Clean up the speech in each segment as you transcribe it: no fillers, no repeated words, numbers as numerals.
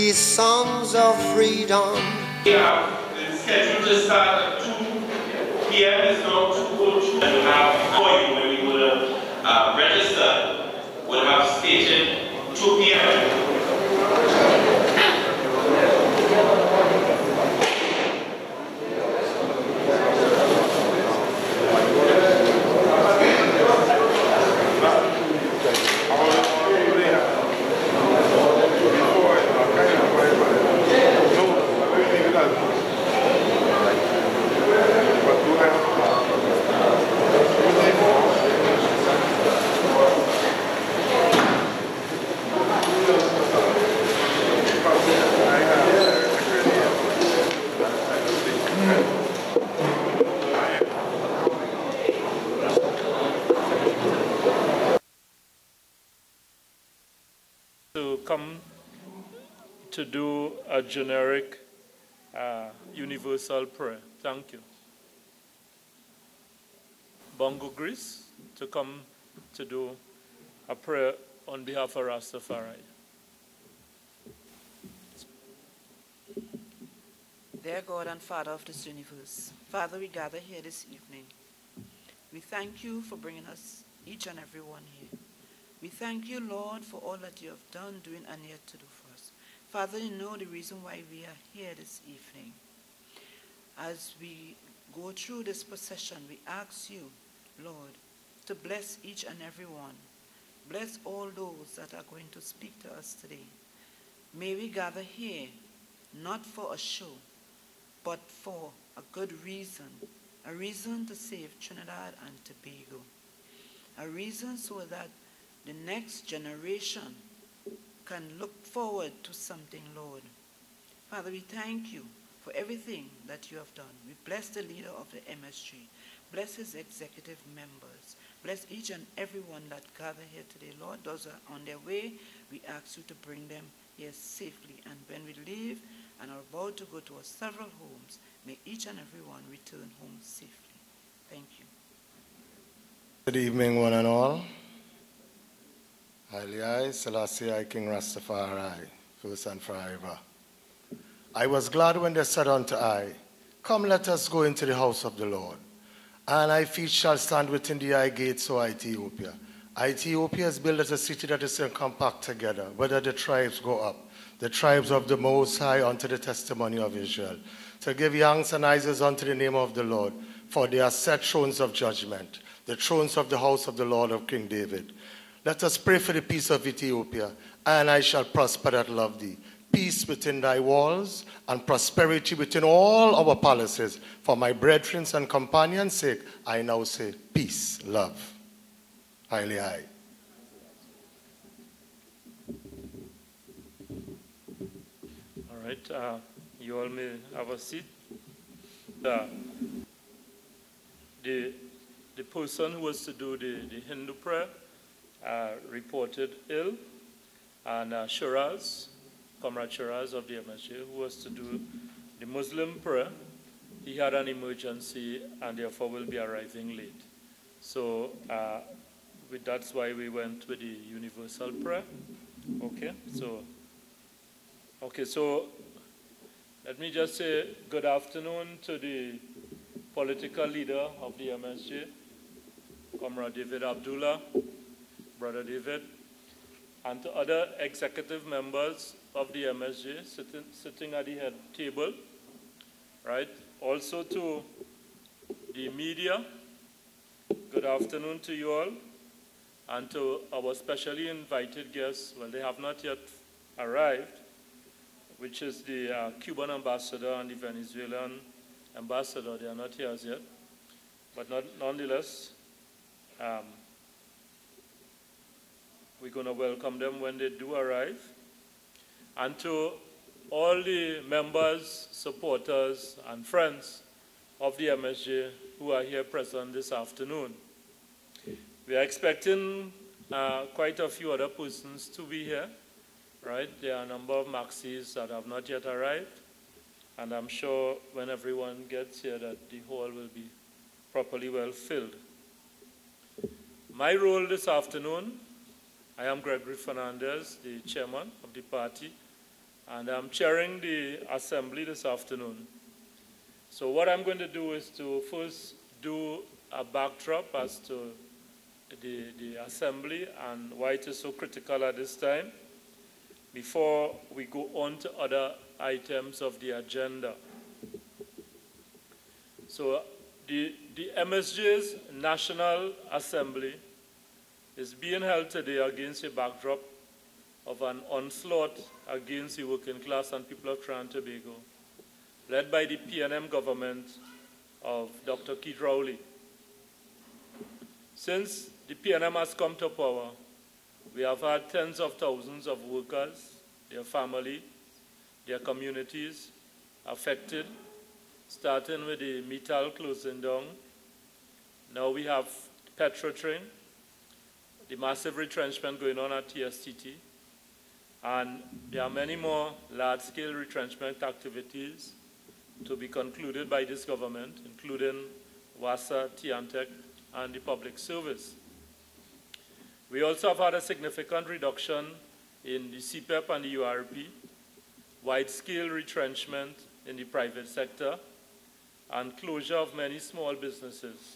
these songs of freedom. Yeah, it's scheduled to start at 2 p.m. It's now 2:02. And we have for you when you would have registered, would have stated 2 p.m. To come to do a generic universal prayer. Thank you. Bongo Greece to come to do a prayer on behalf of Rastafari. Dear God and Father of this universe, Father, we gather here this evening. We thank you for bringing us, each and every one here. We thank you, Lord, for all that you have done, doing, and yet to do for us. Father, you know the reason why we are here this evening. As we go through this procession, we ask you, Lord, to bless each and every one. Bless all those that are going to speak to us today. May we gather here, not for a show, but for a good reason, a reason to save Trinidad and Tobago, a reason so that the next generation can look forward to something, Lord. Father, we thank you for everything that you have done. We bless the leader of the MSG. Bless his executive members. Bless each and every one that gather here today. Lord, those are on their way. We ask you to bring them here safely. And when we leave and are about to go to our several homes, may each and every one return home safely. Thank you. Good evening, one and all. Haile I, Selassie I, King Rastafari, first and forever. I was glad when they said unto I, come, let us go into the house of the Lord. And thy feet shall stand within the high gates, O Ethiopia. Ethiopia is built as a city that is compact together, whether the tribes go up, the tribes of the Most High unto the testimony of Israel, to give yanks and ices unto the name of the Lord, for they are set thrones of judgment, the thrones of the house of the Lord of King David. Let us pray for the peace of Ethiopia, and I shall prosper that love thee. Peace within thy walls, and prosperity within all our palaces. For my brethren and companions' sake, I now say, peace, love. Haile I. All right, you all may have a seat. The person who was to do the Hindu prayer reported ill, and Shiraz, Comrade Shiraz of the MSJ, who was to do the Muslim prayer, he had an emergency and therefore will be arriving late. So that's why we went with the universal prayer. Okay, so let me just say good afternoon to the political leader of the MSJ, Comrade David Abdullah, Brother David, and to other executive members of the MSJ sitting at the head table, right? Also to the media, good afternoon to you all, and to our specially invited guests, well, they have not yet arrived, which is the Cuban ambassador and the Venezuelan ambassador. They are not here as yet, but nonetheless, we're going to welcome them when they do arrive. And to all the members, supporters, and friends of the MSJ who are here present this afternoon. We are expecting quite a few other persons to be here, right? There are a number of maxis that have not yet arrived, and I'm sure when everyone gets here that the hall will be properly well filled. My role this afternoon, I am Gregory Fernandez, the chairman of the party, and I'm chairing the assembly this afternoon. So what I'm going to do is to first do a backdrop as to the assembly and why it is so critical at this time before we go on to other items of the agenda. So the MSJ's National Assembly is being held today against a backdrop of an onslaught against the working class and people of Trinidad and Tobago, led by the PNM government of Dr. Keith Rowley. Since the PNM has come to power, we have had tens of thousands of workers, their family, their communities affected, starting with the Metal closing down. Now we have Petrotrain, the massive retrenchment going on at TSTT, and there are many more large-scale retrenchment activities to be concluded by this government, including WASA, TNTEC, and the public service. We also have had a significant reduction in the CPEP and the URP, wide-scale retrenchment in the private sector, and closure of many small businesses.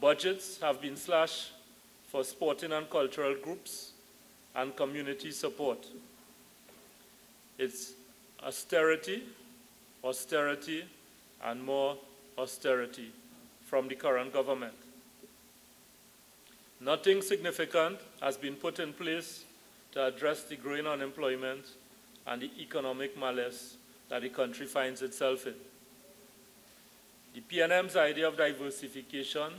Budgets have been slashed for sporting and cultural groups and community support. It's austerity, austerity, and more austerity from the current government. Nothing significant has been put in place to address the growing unemployment and the economic malaise that the country finds itself in. The PNM's idea of diversification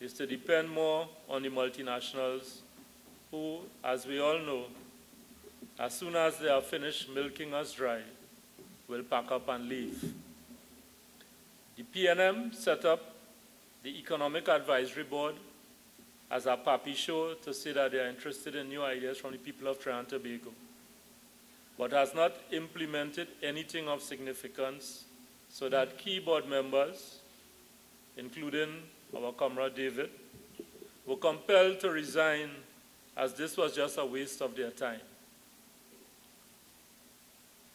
is to depend more on the multinationals who, as we all know, as soon as they are finished milking us dry, will pack up and leave. The PNM set up the Economic Advisory Board as a papi show to say that they are interested in new ideas from the people of Trinidad and Tobago, but has not implemented anything of significance so that key board members, including our comrade David, were compelled to resign as this was just a waste of their time.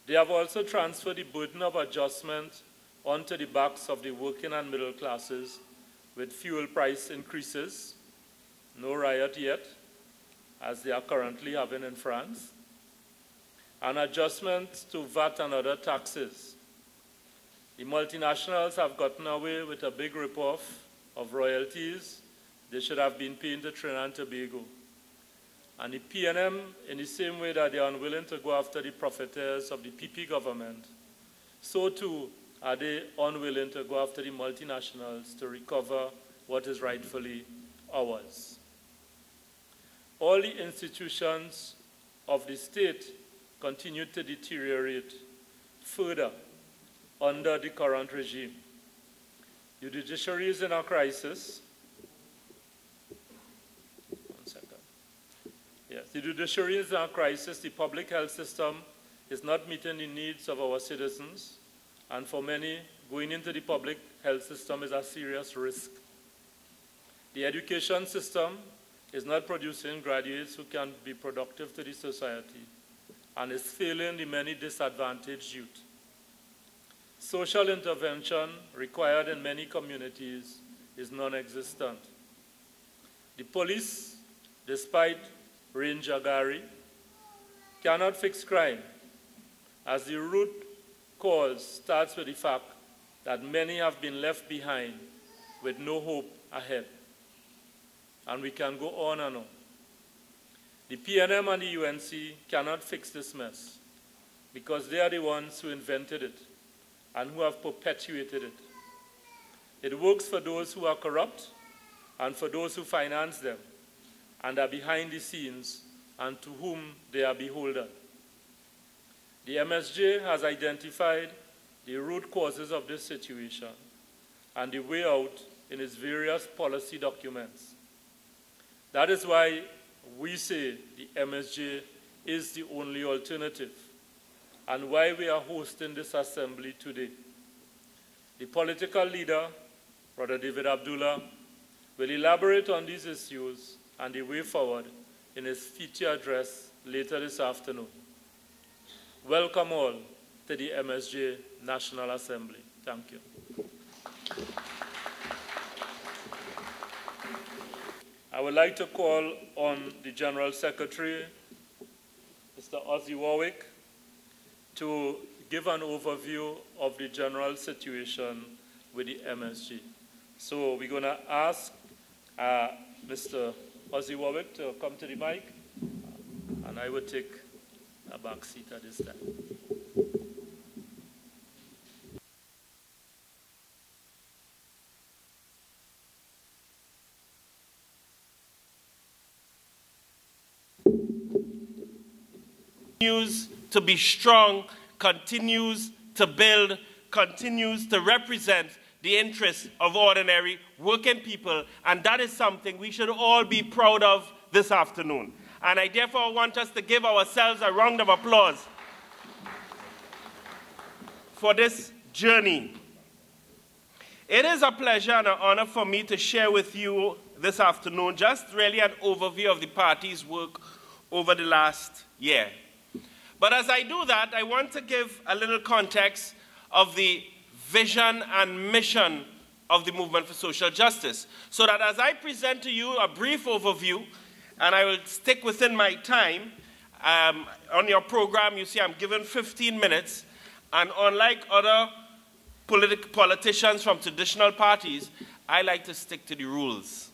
They have also transferred the burden of adjustment onto the backs of the working and middle classes with fuel price increases, no riot yet, as they are currently having in France, and adjustments to VAT and other taxes. The multinationals have gotten away with a big rip-off of royalties they should have been paying to Trinidad and Tobago. And the PNM, in the same way that they are unwilling to go after the profiteers of the PP government, so too are they unwilling to go after the multinationals to recover what is rightfully ours. All the institutions of the state continue to deteriorate further under the current regime. The judiciary is in a crisis. One second. Yes, the judiciary is in a crisis. The public health system is not meeting the needs of our citizens, and for many, going into the public health system is a serious risk. The education system is not producing graduates who can be productive to the society and is failing the many disadvantaged youth. Social intervention required in many communities is non-existent. The police, despite range aggary, cannot fix crime, as the root cause starts with the fact that many have been left behind with no hope ahead. And we can go on and on. The PNM and the UNC cannot fix this mess because they are the ones who invented it and who have perpetuated it. It works for those who are corrupt and for those who finance them and are behind the scenes and to whom they are beholden. The MSJ has identified the root causes of this situation and the way out in its various policy documents. That is why we say the MSJ is the only alternative and why we are hosting this assembly today. The political leader, Brother David Abdullah, will elaborate on these issues and the way forward in his feature address later this afternoon. welcome all to the MSJ National Assembly. Thank you. I would like to call on the General Secretary, Mr. Ozzy Warwick, to give an overview of the general situation with the MSG. So we're going to ask Mr. Ozzy Warwick to come to the mic, and I will take a back seat at this time. Continues to be strong, continues to build, continues to represent the interests of ordinary working people, and that is something we should all be proud of this afternoon. And I therefore want us to give ourselves a round of applause for this journey. It is a pleasure and an honor for me to share with you this afternoon just really an overview of the party's work over the last year. But as I do that, I want to give a little context of the vision and mission of the Movement for Social Justice, so that as I present to you a brief overview, and I will stick within my time, on your program you see I'm given 15 minutes, and unlike other politicians from traditional parties, I like to stick to the rules.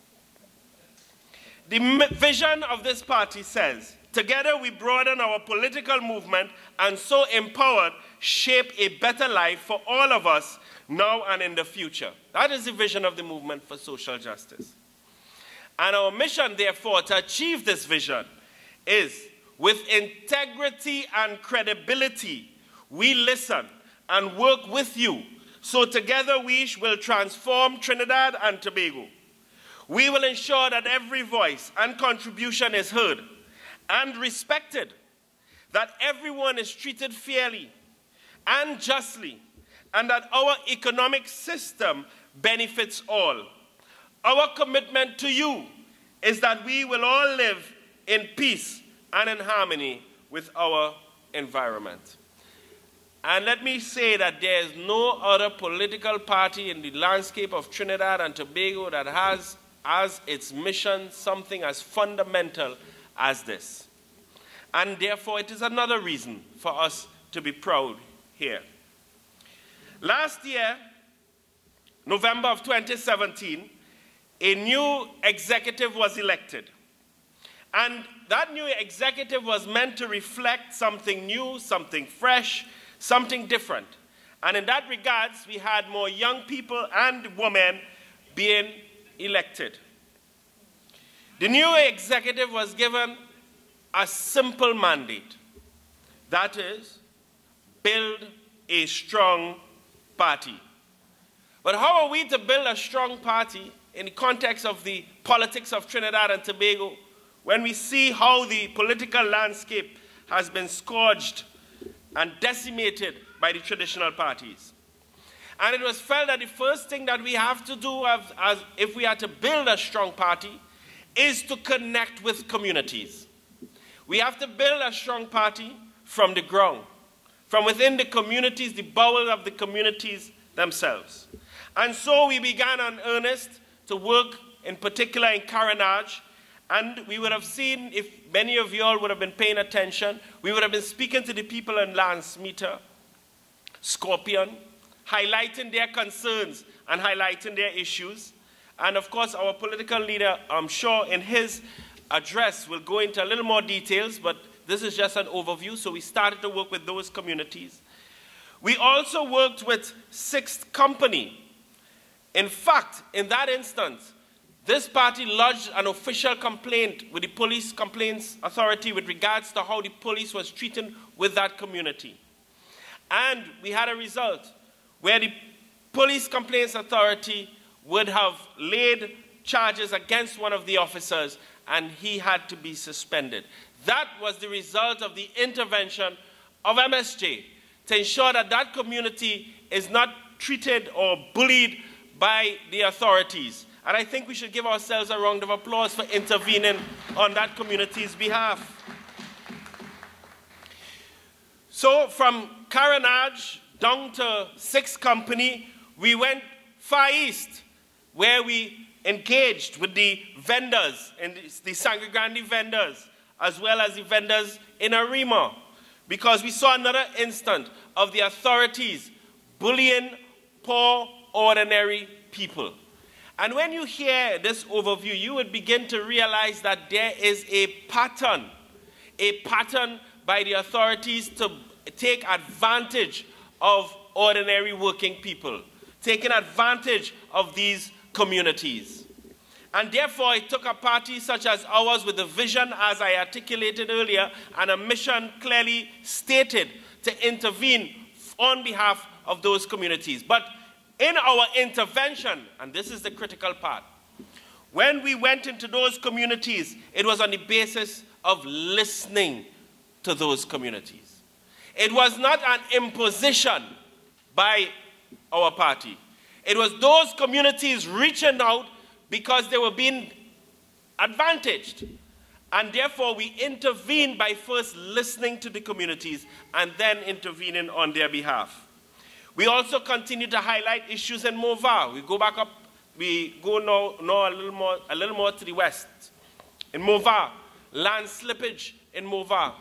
The vision of this party says, together we broaden our political movement and so empowered shape a better life for all of us now and in the future. That is the vision of the Movement for Social Justice. And our mission, therefore, to achieve this vision is, with integrity and credibility, we listen and work with you, so together we will transform Trinidad and Tobago. We will ensure that every voice and contribution is heard and respected, that everyone is treated fairly and justly, and that our economic system benefits all. Our commitment to you is that we will all live in peace and in harmony with our environment. And let me say that there is no other political party in the landscape of Trinidad and Tobago that has as its mission something as fundamental as this. And therefore, it is another reason for us to be proud here. Last year, November of 2017, a new executive was elected. And that new executive was meant to reflect something new, something fresh, something different. And in that regards, we had more young people and women being elected. The new executive was given a simple mandate. That is, build a strong party. But how are we to build a strong party in the context of the politics of Trinidad and Tobago when we see how the political landscape has been scourged and decimated by the traditional parties? And it was felt that the first thing that we have to do as if we are to build a strong party is to connect with communities. We have to build a strong party from the ground, from within the communities, the bowels of the communities themselves. And so we began in earnest to work in particular in Carenage, and we would have seen, if many of you all would have been paying attention, we would have been speaking to the people in Lancemeter, Scorpion, highlighting their concerns and highlighting their issues. And of course, our political leader, I'm sure in his address will go into a little more details, but this is just an overview. So we started to work with those communities. We also worked with Sixth Company. In fact, in that instance, this party lodged an official complaint with the Police Complaints Authority with regards to how the police was treating with that community. And we had a result where the Police Complaints Authority would have laid charges against one of the officers, and he had to be suspended. That was the result of the intervention of MSJ to ensure that that community is not treated or bullied by the authorities. And I think we should give ourselves a round of applause for intervening on that community's behalf. So from Carenage down to 6th Company, we went far east, where we engaged with the vendors, and the Sangre Grande vendors, as well as the vendors in Arima, because we saw another instance of the authorities bullying poor, ordinary people. And when you hear this overview, you would begin to realize that there is a pattern by the authorities to take advantage of ordinary working people, taking advantage of these communities. And therefore, it took a party such as ours with a vision, as I articulated earlier, and a mission clearly stated to intervene on behalf of those communities. But in our intervention, and this is the critical part, when we went into those communities, it was on the basis of listening to those communities. It was not an imposition by our party. It was those communities reaching out because they were being advantaged. And therefore, we intervened by first listening to the communities and then intervening on their behalf. We also continue to highlight issues in Mova. We go back up, we go now a little more to the west. In Mova, land slippage in Mova,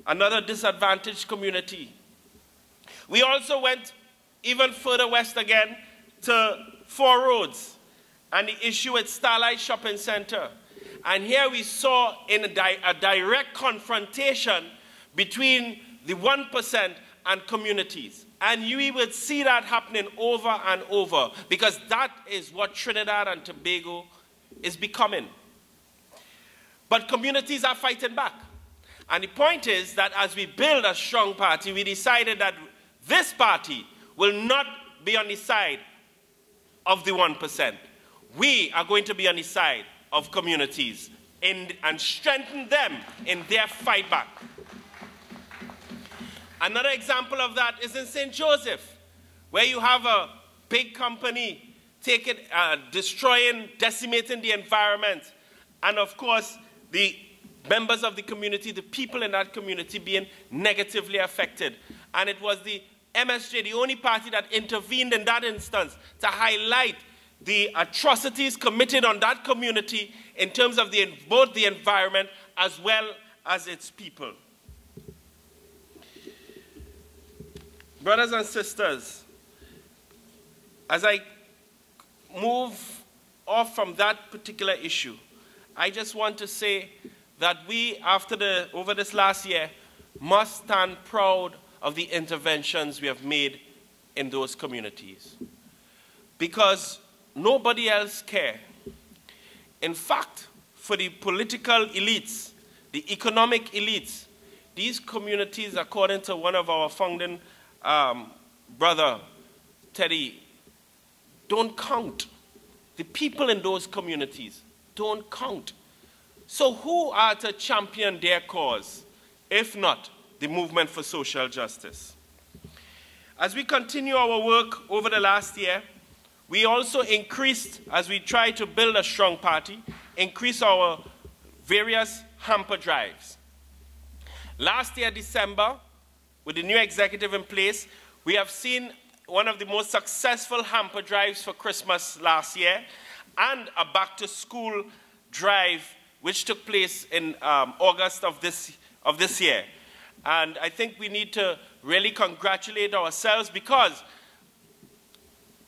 another disadvantaged community. We also went even further west again to Four Roads and the issue at Starlight Shopping Center. And here we saw in a direct confrontation between the 1% and communities. And we would see that happening over and over, because that is what Trinidad and Tobago is becoming. But communities are fighting back. And the point is that as we build a strong party, we decided that this party will not be on the side of the 1%. We are going to be on the side of communities and strengthen them in their fight back. Another example of that is in St. Joseph, where you have a big company destroying, decimating the environment, and of course, the members of the community, the people in that community being negatively affected. And it was the MSJ, the only party that intervened in that instance to highlight the atrocities committed on that community in terms of both the environment as well as its people. Brothers and sisters, as I move off from that particular issue, I just want to say that we, over this last year, must stand proud of the interventions we have made in those communities. Because nobody else cares. In fact, for the political elites, the economic elites, these communities, according to one of our founding brother, Teddy, don't count. The people in those communities don't count. So who are to champion their cause, if not the movement for social justice? As we continue our work over the last year, we also increased, as we try to build a strong party, increase our various hamper drives. Last year, December, with the new executive in place, we have seen one of the most successful hamper drives for Christmas last year, and a back-to-school drive which took place in August of this year. And I think we need to really congratulate ourselves because,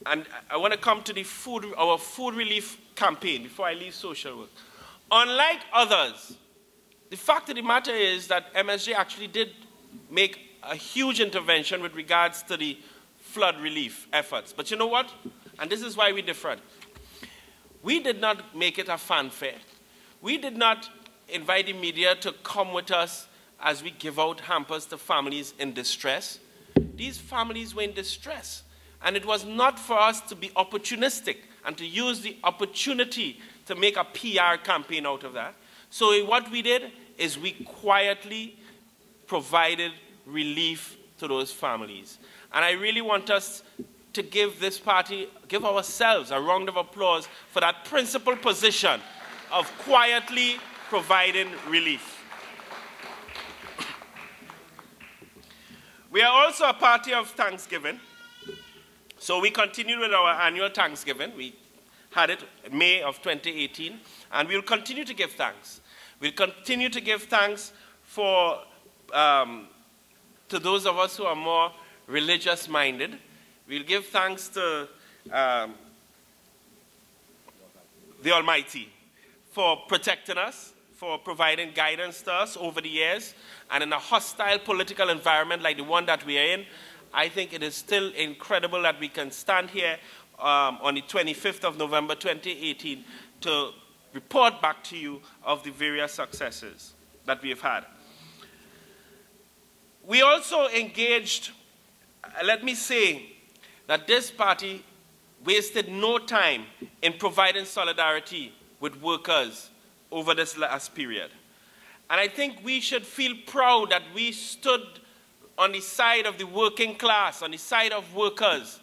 and I want to come to our food relief campaign before I leave social work. Unlike others, the fact of the matter is that MSJ actually did make a huge intervention with regards to the flood relief efforts. But you know what? And this is why we're different. We did not make it a fanfare. We did not invite the media to come with us as we give out hampers to families in distress. These families were in distress. And it was not for us to be opportunistic and to use the opportunity to make a PR campaign out of that. So what we did is we quietly provided relief to those families. And I really want us to give this party, give ourselves a round of applause for that principled position of quietly providing relief. We are also a party of Thanksgiving. So we continue with our annual Thanksgiving. We had it in May of 2018, and we'll continue to give thanks. We'll continue to give thanks for, to those of us who are more religious-minded. We'll give thanks to the Almighty for protecting us, for providing guidance to us over the years, and in a hostile political environment like the one that we are in, I think it is still incredible that we can stand here on the 25th of November 2018 to report back to you of the various successes that we have had. We also engaged, let me say, that this party wasted no time in providing solidarity with workers over this last period. And I think we should feel proud that we stood on the side of the working class, on the side of workers.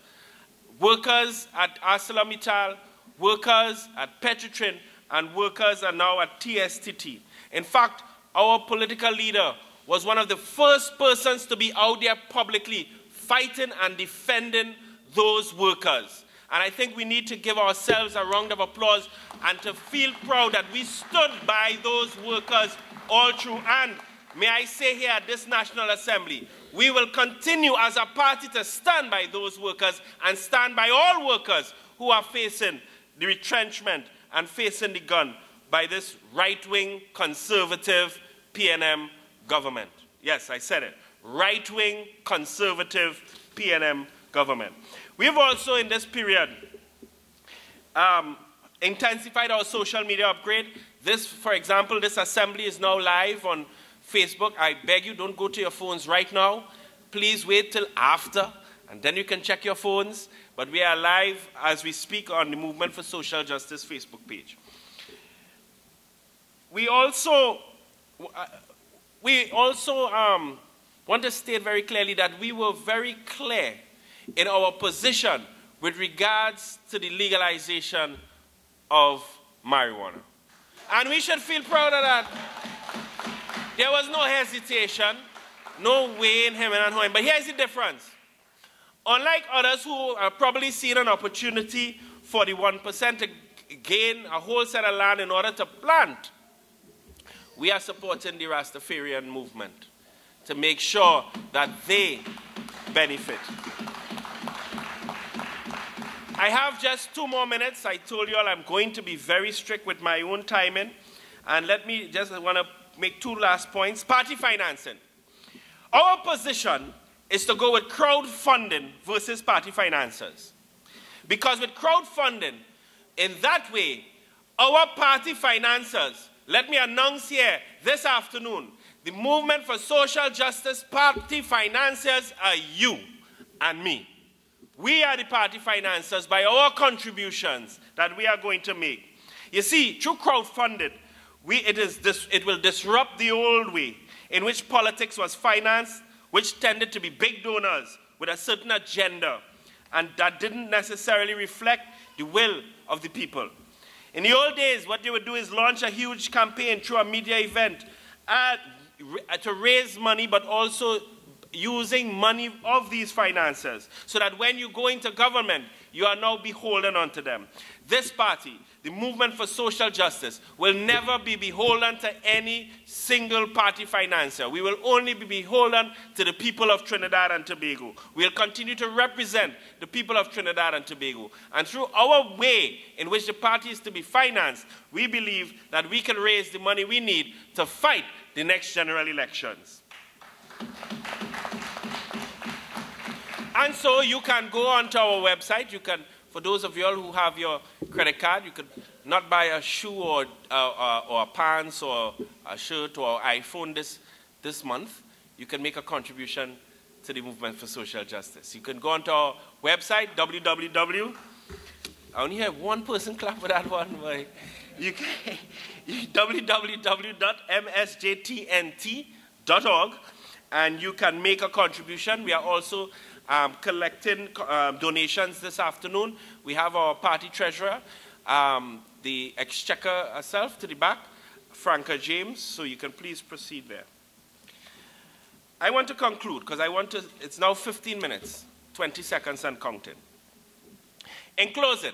Workers at ArcelorMittal, workers at Petrotrin, and workers are now at TSTT. In fact, our political leader was one of the first persons to be out there publicly fighting and defending those workers. And I think we need to give ourselves a round of applause and to feel proud that we stood by those workers all through. And may I say here at this National Assembly, we will continue as a party to stand by those workers and stand by all workers who are facing the retrenchment and facing the gun by this right-wing, conservative PNM government. Yes, I said it. Right-wing, conservative PNM government. We've also, in this period, intensified our social media upgrade. This, for example, this assembly is now live on Facebook. I beg you, don't go to your phones right now. Please wait till after, and then you can check your phones. But we are live as we speak on the Movement for Social Justice Facebook page. We also want to state very clearly that we were very clear in our position with regards to the legalization of marijuana. And we should feel proud of that. There was no hesitation, no way in him and him. But here's the difference. Unlike others who are probably seeing an opportunity for the 1% to gain a whole set of land in order to plant, we are supporting the Rastafarian movement to make sure that they benefit. I have just 2 more minutes. I told you all I'm going to be very strict with my own timing. And let me just want to make 2 last points. Party financing. Our position is to go with crowdfunding versus party financiers. Because with crowdfunding, in that way, our party financiers, let me announce here this afternoon, the Movement for Social Justice party financiers are you and me. We are the party financiers by our contributions that we are going to make. You see, through crowdfunding, it will disrupt the old way in which politics was financed, which tended to be big donors with a certain agenda, and that didn't necessarily reflect the will of the people. In the old days, what they would do is launch a huge campaign through a media event to raise money, but also using money of these financiers, so that when you go into government, you are now beholden unto them. This party, the Movement for Social Justice, will never be beholden to any single party financier. We will only be beholden to the people of Trinidad and Tobago. We'll continue to represent the people of Trinidad and Tobago. And through our way in which the party is to be financed, we believe that we can raise the money we need to fight the next general elections. And so you can go onto our website. You can, for those of you all who have your credit card, you could not buy a shoe or pants or a shirt or iPhone this month. You can make a contribution to the Movement for Social Justice. You can go onto our website, www. I only have one person clap for that one. But you can www.msjtnt.org, and you can make a contribution. We are also collecting donations this afternoon. We have our party treasurer, the exchequer herself to the back, Franca James, so you can please proceed there. I want to conclude because it's now 15 minutes, 20 seconds and counting. In closing,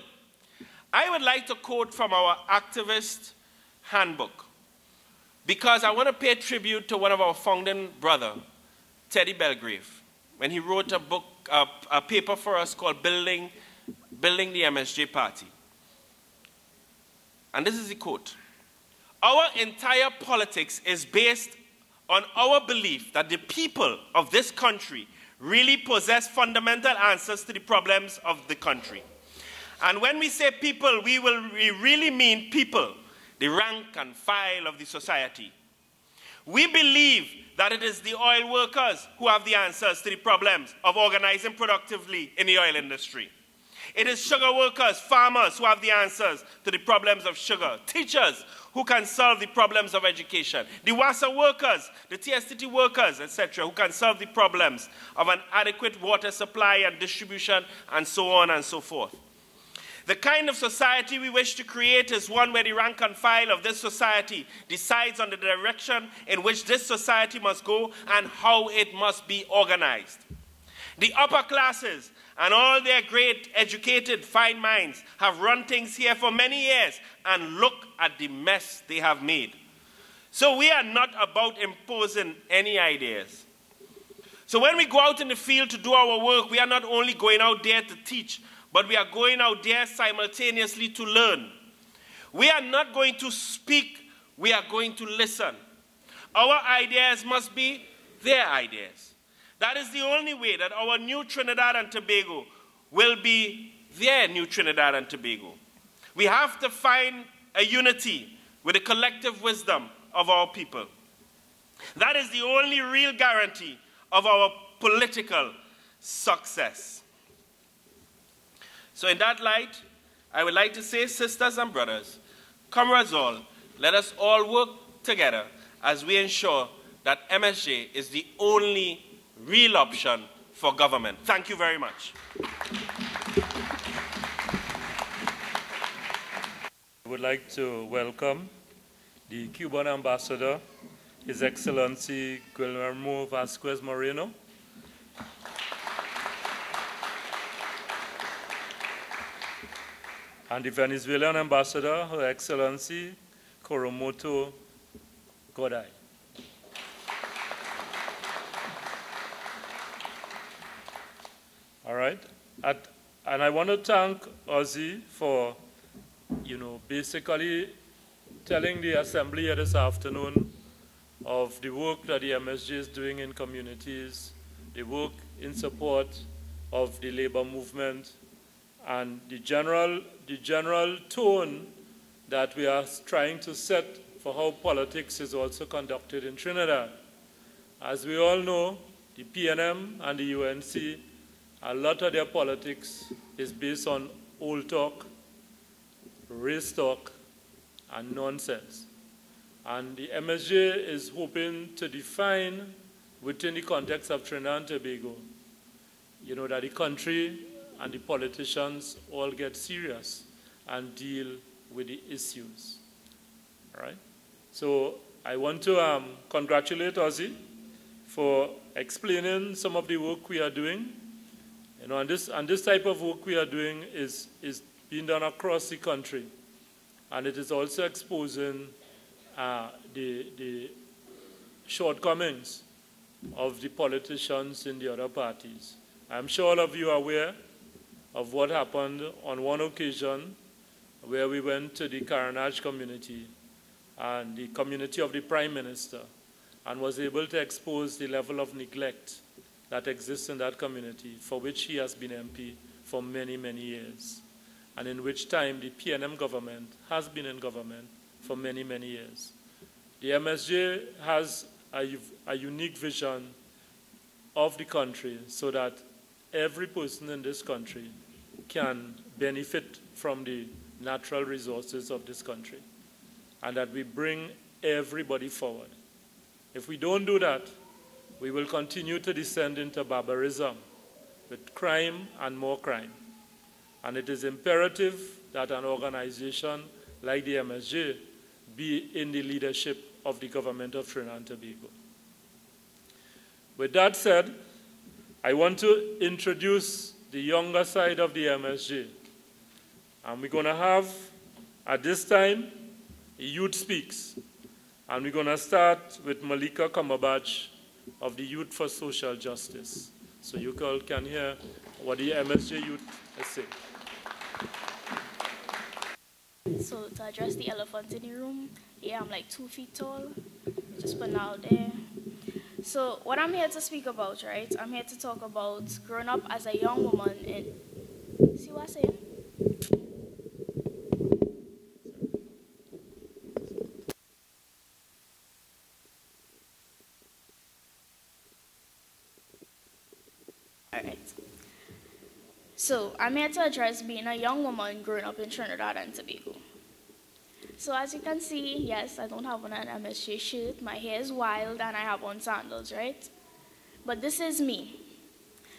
I would like to quote from our activist handbook because I want to pay tribute to one of our founding brother, Teddy Belgrave, when he wrote a book, a paper for us called Building the MSJ Party. And this is the quote. Our entire politics is based on our belief that the people of this country really possess fundamental answers to the problems of the country. And when we say people, we really mean people, the rank and file of the society. We believe that it is the oil workers who have the answers to the problems of organizing productively in the oil industry. It is sugar workers, farmers who have the answers to the problems of sugar, teachers who can solve the problems of education, the WASA workers, the TSTT workers, etc., who can solve the problems of an adequate water supply and distribution, and so on and so forth. The kind of society we wish to create is one where the rank and file of this society decides on the direction in which this society must go and how it must be organized. The upper classes and all their great, educated, fine minds have run things here for many years, and look at the mess they have made. So we are not about imposing any ideas. So when we go out in the field to do our work, we are not only going out there to teach, but we are going out there simultaneously to learn. We are not going to speak, we are going to listen. Our ideas must be their ideas. That is the only way that our new Trinidad and Tobago will be their new Trinidad and Tobago. We have to find a unity with the collective wisdom of our people. That is the only real guarantee of our political success. So in that light, I would like to say, sisters and brothers, comrades all, let us all work together as we ensure that MSJ is the only real option for government. Thank you very much. I would like to welcome the Cuban ambassador, His Excellency Guillermo Vasquez Moreno. And the Venezuelan ambassador, Her Excellency Coromoto Goday. All right, and I want to thank Ozzy for, basically telling the Assembly here this afternoon of the work that the MSJ is doing in communities, the work in support of the labor movement, and the general tone that we are trying to set for how politics is also conducted in Trinidad. As we all know, the PNM and the UNC, a lot of their politics is based on old talk, race talk, and nonsense. And the MSJ is hoping to define, within the context of Trinidad and Tobago, that the country and the politicians all get serious and deal with the issues. All right? So I want to congratulate Ozzy for explaining some of the work we are doing. And this type of work we are doing is being done across the country. And it is also exposing the shortcomings of the politicians in the other parties. I'm sure all of you are aware of what happened on one occasion where we went to the Karanaj community and the community of the Prime Minister, and was able to expose the level of neglect that exists in that community, for which he has been MP for many, many years, and in which time the PNM government has been in government for many, many years. The MSJ has a unique vision of the country so that every person in this country can benefit from the natural resources of this country, and that we bring everybody forward. If we don't do that, we will continue to descend into barbarism with crime and more crime. And it is imperative that an organization like the MSJ be in the leadership of the government of Trinidad and Tobago. With that said, I want to introduce the younger side of the MSJ. And we're going to have, at this time, a youth speaks. And we're going to start with Malika Kamabach of the Youth for Social Justice. So you all can hear what the MSJ youth is saying. So to address the elephant in the room, yeah, I'm like 2 feet tall, just putting out there. So what I'm here to speak about, right, I'm here to talk about growing up as a young woman in, see what I'm saying? All right. So I'm here to address being a young woman growing up in Trinidad and Tobago. So as you can see, yes, I don't have on an MSJ shirt, my hair is wild, and I have on sandals, right? But this is me.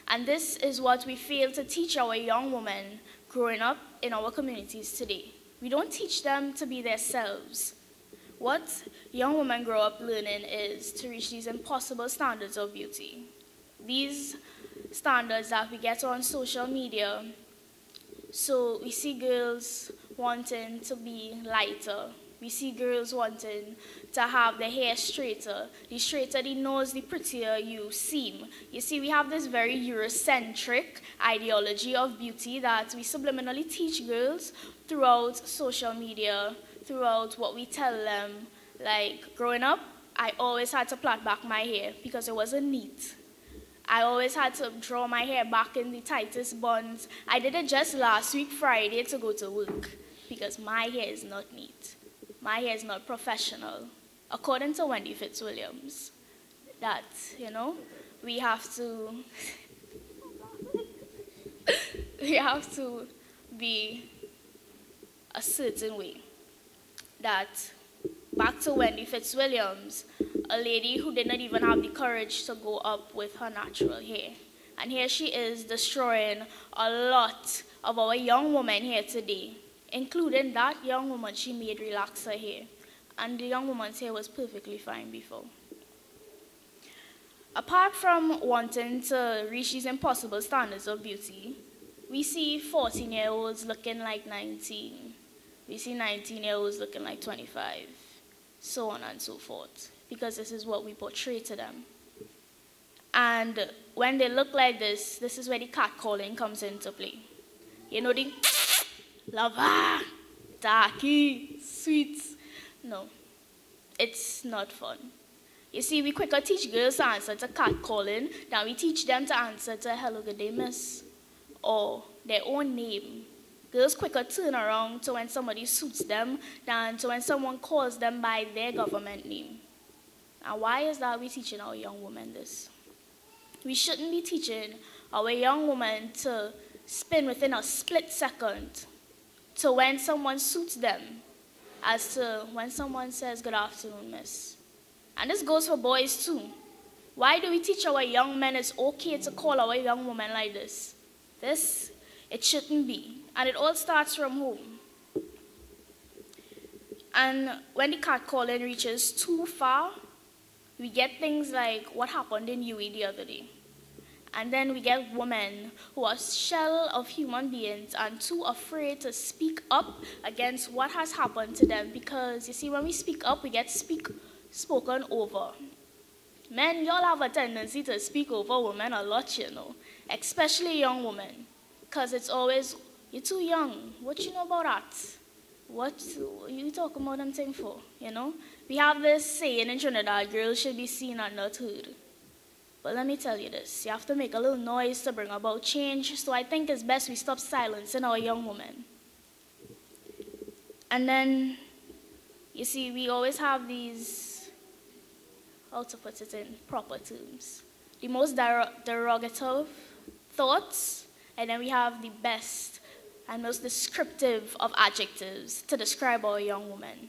And this is what we fail to teach our young women growing up in our communities today. We don't teach them to be themselves. What young women grow up learning is to reach these impossible standards of beauty. These standards that we get on social media. So we see girls wanting to be lighter. We see girls wanting to have their hair straighter. The straighter the nose, the prettier you seem. You see, we have this very Eurocentric ideology of beauty that we subliminally teach girls throughout social media, throughout what we tell them. Like, growing up, I always had to plait back my hair because it wasn't neat. I always had to draw my hair back in the tightest buns. I did it just last week, Friday, to go to work because my hair is not neat. My hair is not professional. According to Wendy Fitzwilliams, that, you know, we have to, we have to be a certain way. That, back to Wendy Fitzwilliams, a lady who did not even have the courage to go up with her natural hair. And here she is destroying a lot of our young women here today, including that young woman she made relax her hair. And the young woman's hair was perfectly fine before. Apart from wanting to reach these impossible standards of beauty, we see 14-year-olds looking like 19. We see 19-year-olds looking like 25, so on and so forth, because this is what we portray to them. And when they look like this is where the catcalling comes into play. You know, the lover, darky, sweet. No, it's not fun. You see, we quicker teach girls to answer to catcalling than we teach them to answer to hello, good day, miss, or their own name. Girls quicker turn around to when somebody suits them than to when someone calls them by their government name. And why is that we teaching our young women this? We shouldn't be teaching our young women to spin within a split second to when someone suits them as to when someone says, good afternoon, miss. And this goes for boys too. Why do we teach our young men it's okay to call our young women like this? It shouldn't be. And it all starts from home. And when the catcalling reaches too far, we get things like what happened in UAE the other day. And then we get women who are shell of human beings and too afraid to speak up against what has happened to them, because you see, when we speak up, we get spoken over. Men, y'all have a tendency to speak over women a lot, you know, especially young women, because it's always, you're too young, what you know about that? What you talking about them thing for, you know? We have this saying in Trinidad, girls should be seen and not heard. But let me tell you this, you have to make a little noise to bring about change, so I think it's best we stop silencing our young women. And then, you see, we always have these, how to put it in proper terms, the most derogative thoughts, and then we have the best and most descriptive of adjectives to describe our young women.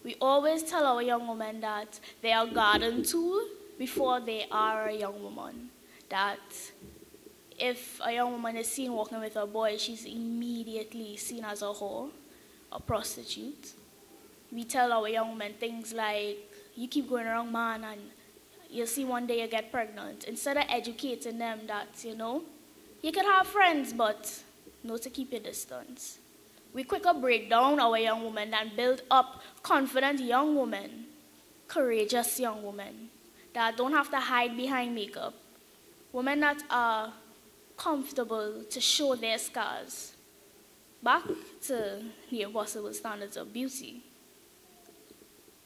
We always tell our young women that they are a garden tool before they are a young woman. That if a young woman is seen walking with a boy, she's immediately seen as a whore, a prostitute. We tell our young women things like, you keep going around man and you'll see one day you get pregnant. Instead of educating them that, you can have friends, but know to keep your distance. We quicker break down our young women than build up confident young women, courageous young women that don't have to hide behind makeup, women that are comfortable to show their scars. Back to the impossible standards of beauty.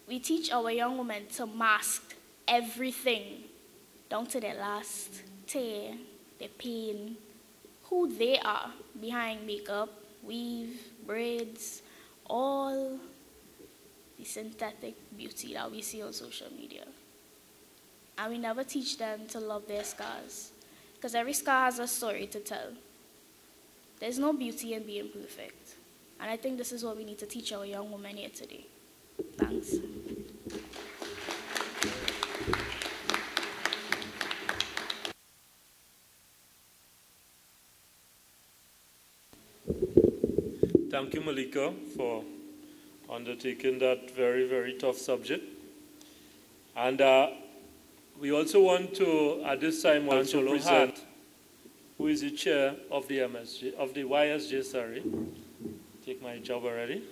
We teach our young women to mask everything, down to their last tear, their pain, who they are behind makeup, weave, braids, all the synthetic beauty that we see on social media. And we never teach them to love their scars, because every scar has a story to tell. There's no beauty in being perfect. And I think this is what we need to teach our young women here today. Thanks. Thank you, Malika, for undertaking that very, very tough subject. And we also want to, at this time, also present who is the chair of the MSJ, of the YSJ, sorry. Take my job already.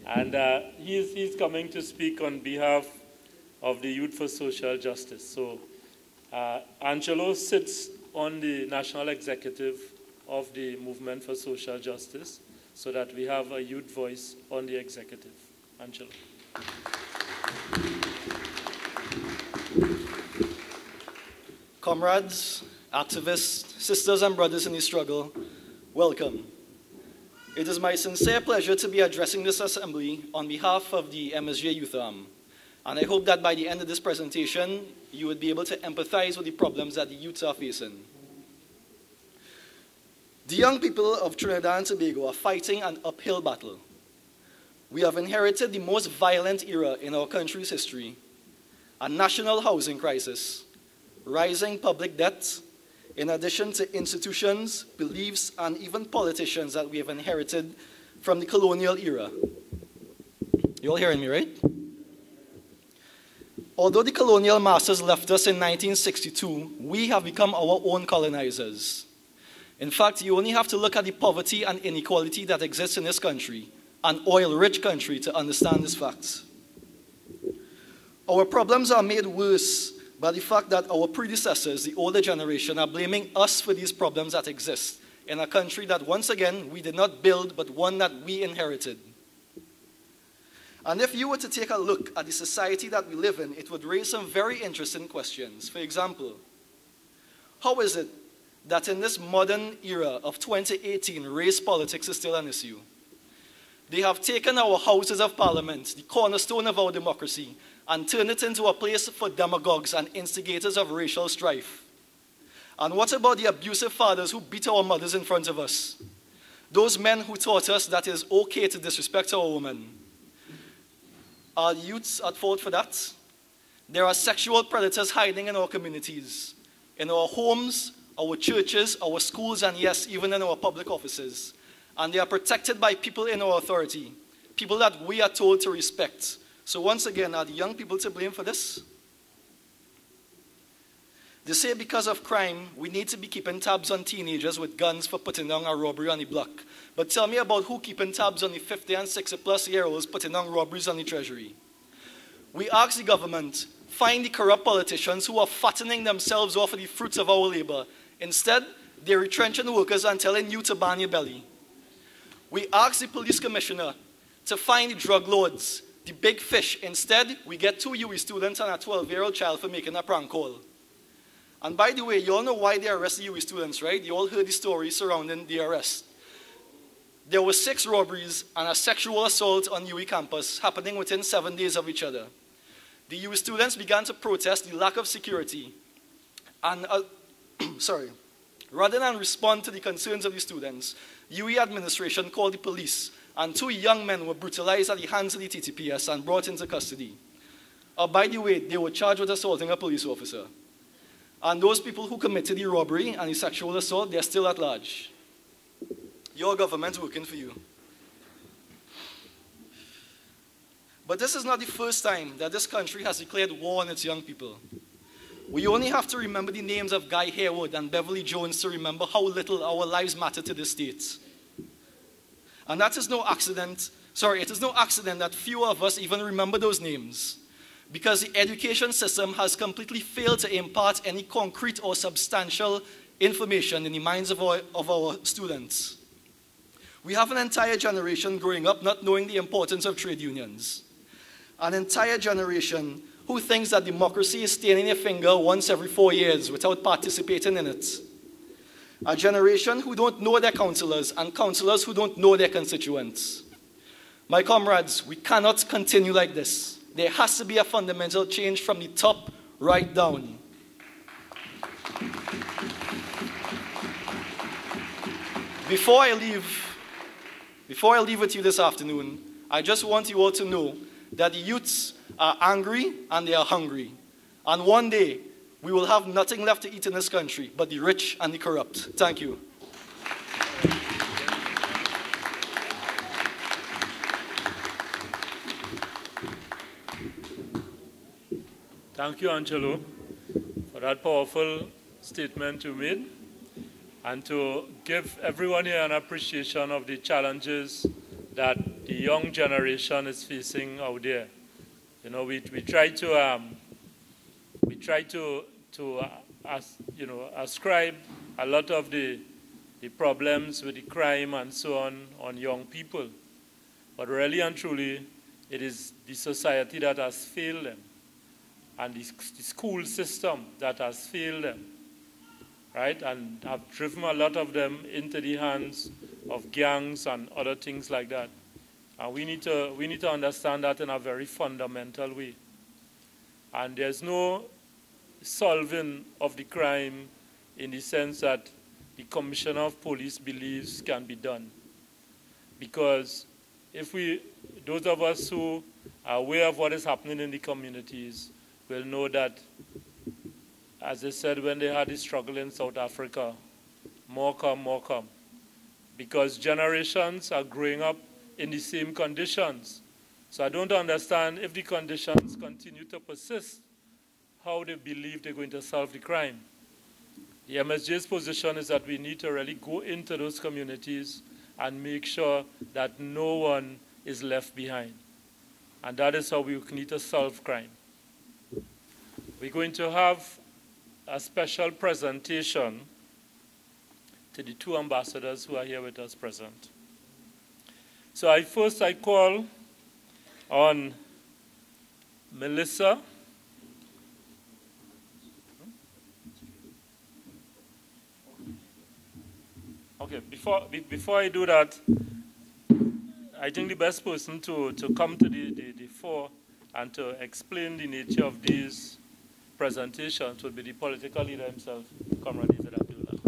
And he's coming to speak on behalf of the Youth for Social Justice. So Angelo sits on the national executive of the Movement for Social Justice, so that we have a youth voice on the executive. Angelo. Comrades, activists, sisters and brothers in the struggle, welcome. It is my sincere pleasure to be addressing this assembly on behalf of the MSJ Youth Arm, and I hope that by the end of this presentation, you would be able to empathize with the problems that the youths are facing. The young people of Trinidad and Tobago are fighting an uphill battle. We have inherited the most violent era in our country's history, a national housing crisis, rising public debt, in addition to institutions, beliefs, and even politicians that we have inherited from the colonial era. You all hearing me, right? Although the colonial masters left us in 1962, we have become our own colonizers. In fact, you only have to look at the poverty and inequality that exists in this country, an oil-rich country, to understand this fact. Our problems are made worse by the fact that our predecessors, the older generation, are blaming us for these problems that exist in a country that, once again, we did not build, but one that we inherited. And if you were to take a look at the society that we live in, it would raise some very interesting questions. For example, how is it that in this modern era of 2018, race politics is still an issue? They have taken our houses of parliament, the cornerstone of our democracy, and turned it into a place for demagogues and instigators of racial strife. And what about the abusive fathers who beat our mothers in front of us? Those men who taught us that it is okay to disrespect our women. Are youths at fault for that? There are sexual predators hiding in our communities, in our homes, our churches, our schools, and yes, even in our public offices. And they are protected by people in our authority, people that we are told to respect. So once again, are the young people to blame for this? They say because of crime, we need to be keeping tabs on teenagers with guns for putting down a robbery on the block. But tell me about who keeping tabs on the 50 and 60-plus-year-olds putting down robberies on the treasury. We ask the government, find the corrupt politicians who are fattening themselves off of the fruits of our labor. Instead, they're retrenching workers and telling you to ban your belly. We ask the police commissioner to find the drug lords, the big fish. Instead, we get 2 UE students and a 12-year-old child for making a prank call. And by the way, you all know why they arrested UE students, right? You all heard the story surrounding the arrest. There were 6 robberies and a sexual assault on UE campus happening within 7 days of each other. The UE students began to protest the lack of security. And, rather than respond to the concerns of the students, UE administration called the police, and 2 young men were brutalized at the hands of the TTPS and brought into custody. By the way, they were charged with assaulting a police officer. And those people who committed the robbery and the sexual assault, they're still at large. Your government's working for you. But this is not the first time that this country has declared war on its young people. We only have to remember the names of Guy Harewood and Beverly Jones to remember how little our lives matter to this state. And that is no accident. Sorry, it is no accident that few of us even remember those names, because the education system has completely failed to impart any concrete or substantial information in the minds of our students. We have an entire generation growing up not knowing the importance of trade unions. An entire generation who thinks that democracy is staining their finger once every 4 years without participating in it. A generation who don't know their councillors and councillors who don't know their constituents. My comrades, we cannot continue like this. There has to be a fundamental change from the top right down. Before I leave with you this afternoon, I just want you all to know that the youths are angry and they are hungry. And one day, we will have nothing left to eat in this country but the rich and the corrupt. Thank you. Thank you, Angelo, for that powerful statement you made, and to give everyone here an appreciation of the challenges that the young generation is facing out there. You know, we try to ascribe a lot of the problems with the crime and so on young people. But really and truly, it is the society that has failed them, and the school system that has failed them, right? And have driven a lot of them into the hands of gangs and other things like that. And we need to understand that in a very fundamental way. And there's no solving of the crime in the sense that the Commissioner of Police believes can be done. Because if those of us who are aware of what is happening in the communities will know that, as they said when they had the struggle in South Africa, more come. Because generations are growing up in the same conditions. So I don't understand, if the conditions continue to persist, how they believe they're going to solve the crime. The MSJ's position is that we need to really go into those communities and make sure that no one is left behind. And that is how we need to solve crime. We're going to have a special presentation to the two ambassadors who are here with us present. So I call on Melissa. Okay, before I do that, I think the best person to come to the fore and to explain the nature of these presentations would be the political leader himself, Comrade David Abdullah.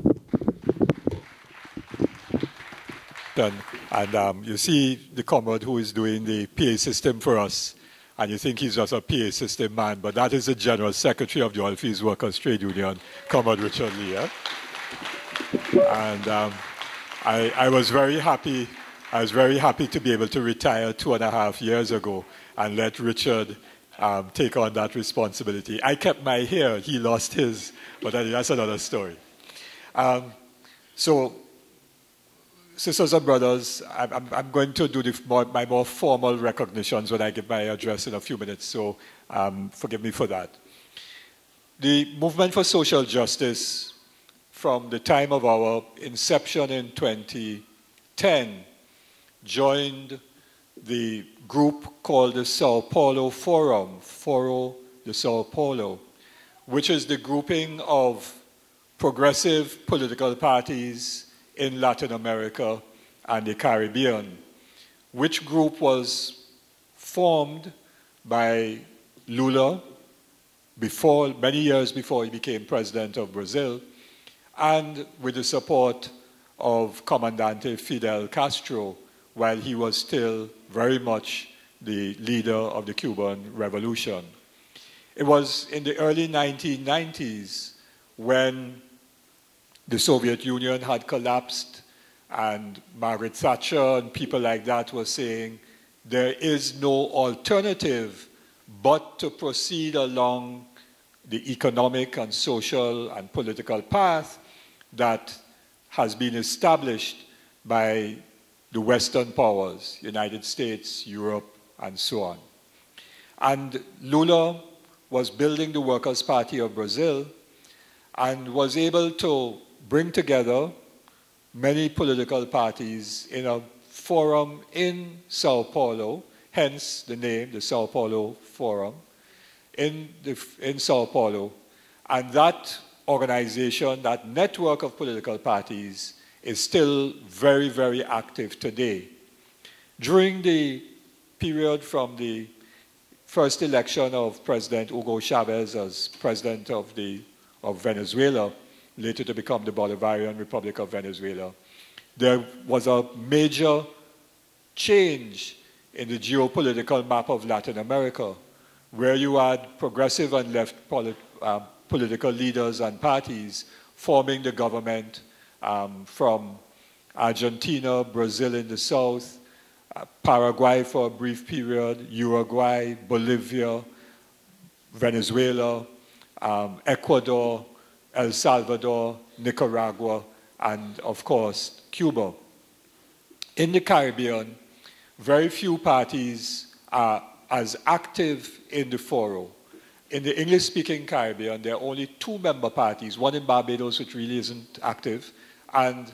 And you see the comrade who is doing the PA system for us, and you think he's just a PA system man, but that is the General Secretary of the Oilfields Workers Trade Union, Comrade Richard Lee. Eh? And I was very happy to be able to retire 2.5 years ago and let Richard take on that responsibility. I kept my hair, he lost his, but that's another story. So, sisters and brothers, I'm going to do my more formal recognitions when I give my address in a few minutes, so forgive me for that. The movement for social justice, from the time of our inception in 2010, joined the group called the Sao Paulo Forum, Foro de Sao Paulo, which is the grouping of progressive political parties in Latin America and the Caribbean, which group was formed by Lula many years before he became president of Brazil, and with the support of Comandante Fidel Castro, while he was still very much the leader of the Cuban Revolution. It was in the early 1990s when the Soviet Union had collapsed and Margaret Thatcher and people like that were saying, there is no alternative but to proceed along the economic and social and political path that has been established by the Western powers, United States, Europe, and so on. And Lula was building the Workers' Party of Brazil and was able to bring together many political parties in a forum in Sao Paulo, hence the name, the Sao Paulo Forum, in Sao Paulo. And that organization, that network of political parties, is still very, very active today. During the period from the first election of President Hugo Chavez as president of Venezuela, later to become the Bolivarian Republic of Venezuela, there was a major change in the geopolitical map of Latin America, where you had progressive and left political leaders and parties forming the government from Argentina, Brazil in the south, Paraguay for a brief period, Uruguay, Bolivia, Venezuela, Ecuador, El Salvador, Nicaragua, and of course, Cuba. In the Caribbean, very few parties are as active in the foro. In the English-speaking Caribbean, there are only 2 member parties, one in Barbados, which really isn't active, and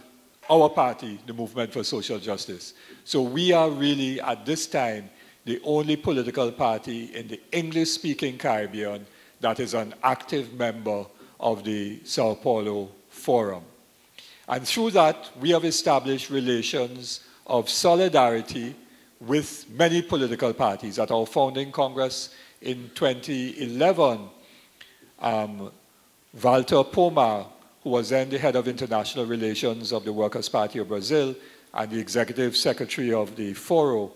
our party, the Movement for Social Justice. So we are really, at this time, the only political party in the English-speaking Caribbean that is an active member of the Sao Paulo Forum. And through that, we have established relations of solidarity with many political parties. At our founding Congress in 2011, Walter Pomar, who was then the head of international relations of the Workers' Party of Brazil and the executive secretary of the Foro,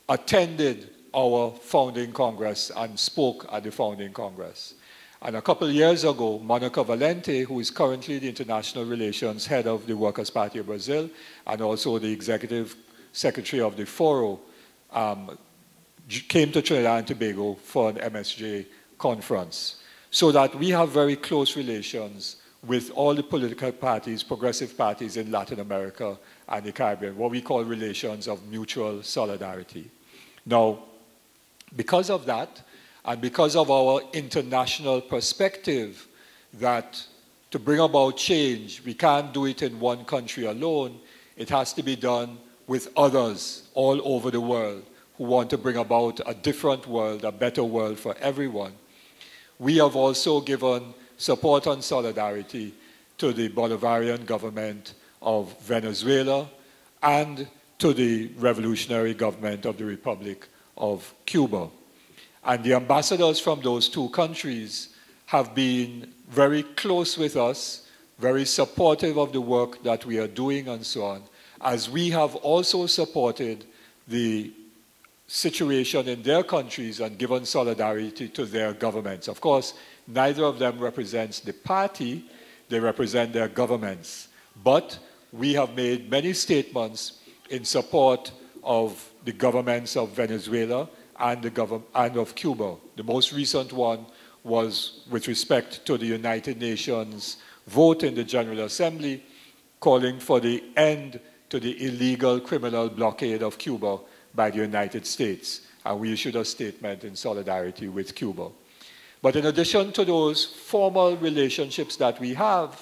attended our founding Congress and spoke at the founding Congress. And a couple of years ago, Monica Valente, who is currently the international relations head of the Workers' Party of Brazil and also the executive secretary of the Foro, came to Trinidad and Tobago for an MSJ conference. So that we have very close relations with all the political parties, progressive parties in Latin America and the Caribbean, what we call relations of mutual solidarity. Now, because of that, and because of our international perspective that to bring about change, we can't do it in one country alone, it has to be done with others all over the world who want to bring about a different world, a better world for everyone. We have also given support and solidarity to the Bolivarian government of Venezuela and to the revolutionary government of the Republic of Cuba. And the ambassadors from those 2 countries have been very close with us, very supportive of the work that we are doing and so on, as we have also supported the situation in their countries and given solidarity to their governments. Of course, neither of them represents the party, they represent their governments. But we have made many statements in support of the governments of Venezuela and of Cuba. The most recent one was with respect to the United Nations vote in the General Assembly calling for the end to the illegal criminal blockade of Cuba by the United States. And we issued a statement in solidarity with Cuba. But in addition to those formal relationships that we have,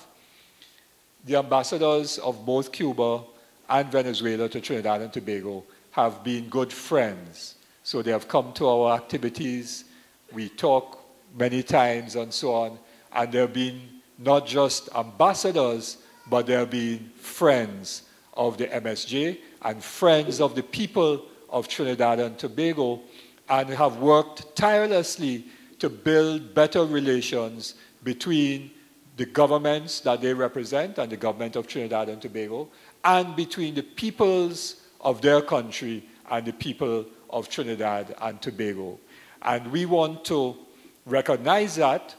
the ambassadors of both Cuba and Venezuela to Trinidad and Tobago have been good friends. So they have come to our activities, we talk many times and so on, and there have been not just ambassadors, but there have been friends of the MSJ and friends of the people of Trinidad and Tobago, and have worked tirelessly to build better relations between the governments that they represent and the government of Trinidad and Tobago, and between the peoples of their country and the people of Trinidad and Tobago. And we want to recognize that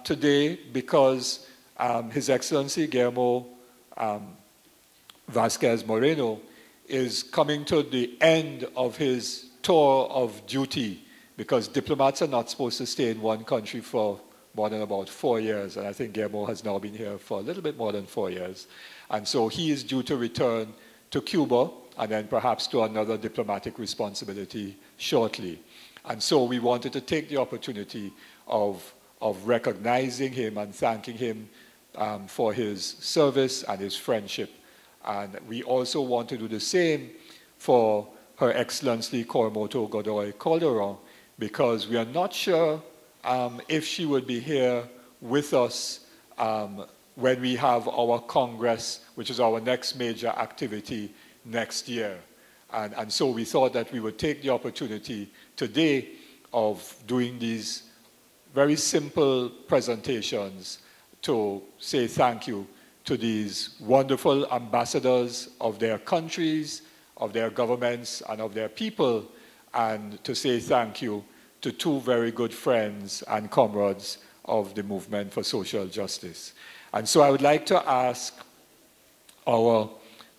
today because His Excellency Guillermo Vasquez Moreno is coming to the end of his tour of duty, because diplomats are not supposed to stay in one country for more than about 4 years, and I think Guillermo has now been here for a little bit more than 4 years. And so he is due to return to Cuba and then perhaps to another diplomatic responsibility shortly. And so we wanted to take the opportunity of recognizing him and thanking him for his service and his friendship. And we also want to do the same for Her Excellency Coromoto Godoy Calderon, because we are not sure if she would be here with us when we have our Congress, which is our next major activity next year. And so we thought that we would take the opportunity today of doing these very simple presentations to say thank you to these wonderful ambassadors of their countries, of their governments, and of their people, and to say thank you to two very good friends and comrades of the movement for social justice. And so I would like to ask our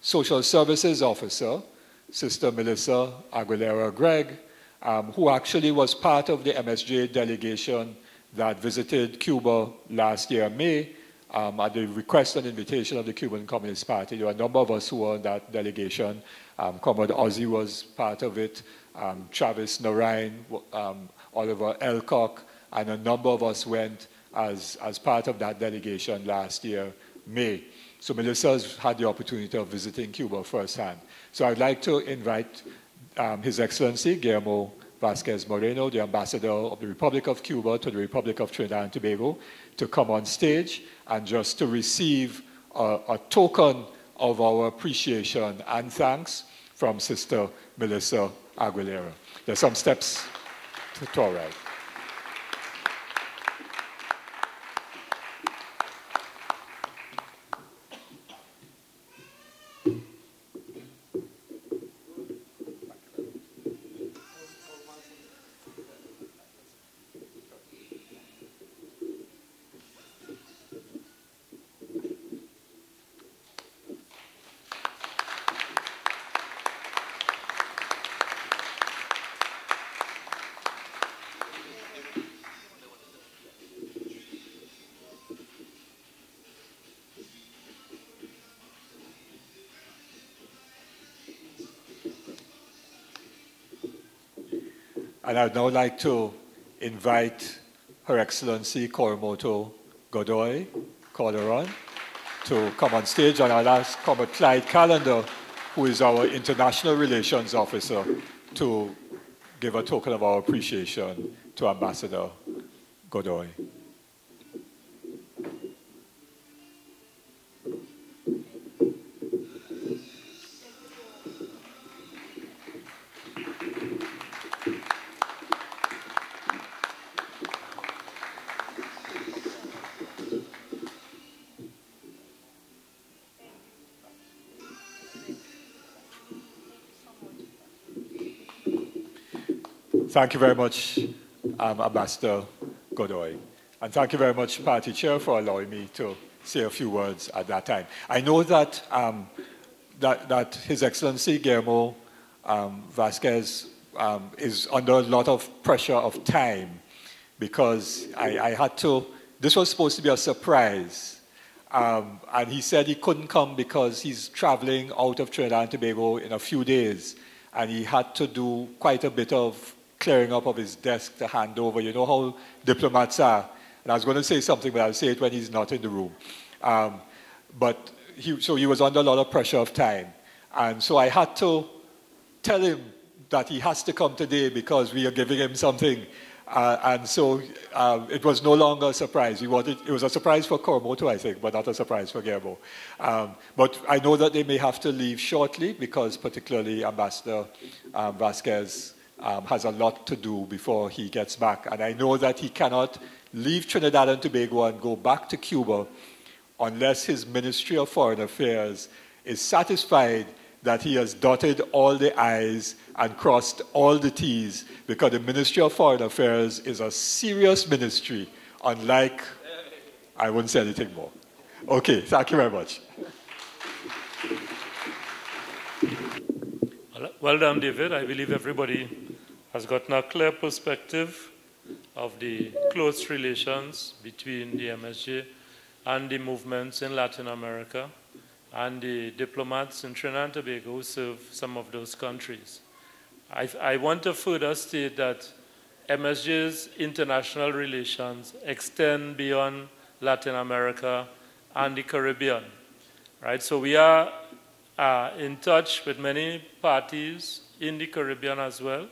social services officer, Sister Melissa Aguilera Gregg, who actually was part of the MSJ delegation that visited Cuba last year, May, at the request and invitation of the Cuban Communist Party. There were a number of us who were in that delegation. Comrade Ozzy was part of it, Travis Narine, Oliver Elcock, and a number of us went as part of that delegation last year, May. So Melissa's had the opportunity of visiting Cuba firsthand. So I'd like to invite His Excellency Guillermo Vasquez Moreno, the Ambassador of the Republic of Cuba to the Republic of Trinidad and Tobago, to come on stage and just to receive a token of our appreciation and thanks from Sister Melissa Aguilera. There's some steps to our right. And I'd now like to invite Her Excellency Coromoto Godoy Calderon to come on stage, and I'll ask Comrade Clyde Callender, who is our International Relations Officer, to give a token of our appreciation to Ambassador Godoy. Thank you very much, Ambassador Godoy. And thank you very much, Party Chair, for allowing me to say a few words at that time. I know that, that His Excellency Guillermo Vasquez is under a lot of pressure of time, because I had to, this was supposed to be a surprise. And he said he couldn't come because he's traveling out of Trinidad and Tobago in a few days. And he had to do quite a bit of clearing up of his desk to hand over. You know how diplomats are. And I was going to say something, but I'll say it when he's not in the room. So he was under a lot of pressure of time. And so I had to tell him that he has to come today because we are giving him something. And so it was no longer a surprise. It was a surprise for Coromoto, I think, but not a surprise for Guillermo. But I know that they may have to leave shortly because particularly Ambassador Vasquez has a lot to do before he gets back. And I know that he cannot leave Trinidad and Tobago and go back to Cuba unless his Ministry of Foreign Affairs is satisfied that he has dotted all the I's and crossed all the T's, because the Ministry of Foreign Affairs is a serious ministry, unlike, I wouldn't say anything more. Okay, thank you very much. Well done, David. I believe everybody has gotten a clear perspective of the close relations between the MSJ and the movements in Latin America and the diplomats in Trinidad and Tobago who serve some of those countries. I want to further state that MSJ's international relations extend beyond Latin America and the Caribbean, right? So we are in touch with many parties in the Caribbean as well,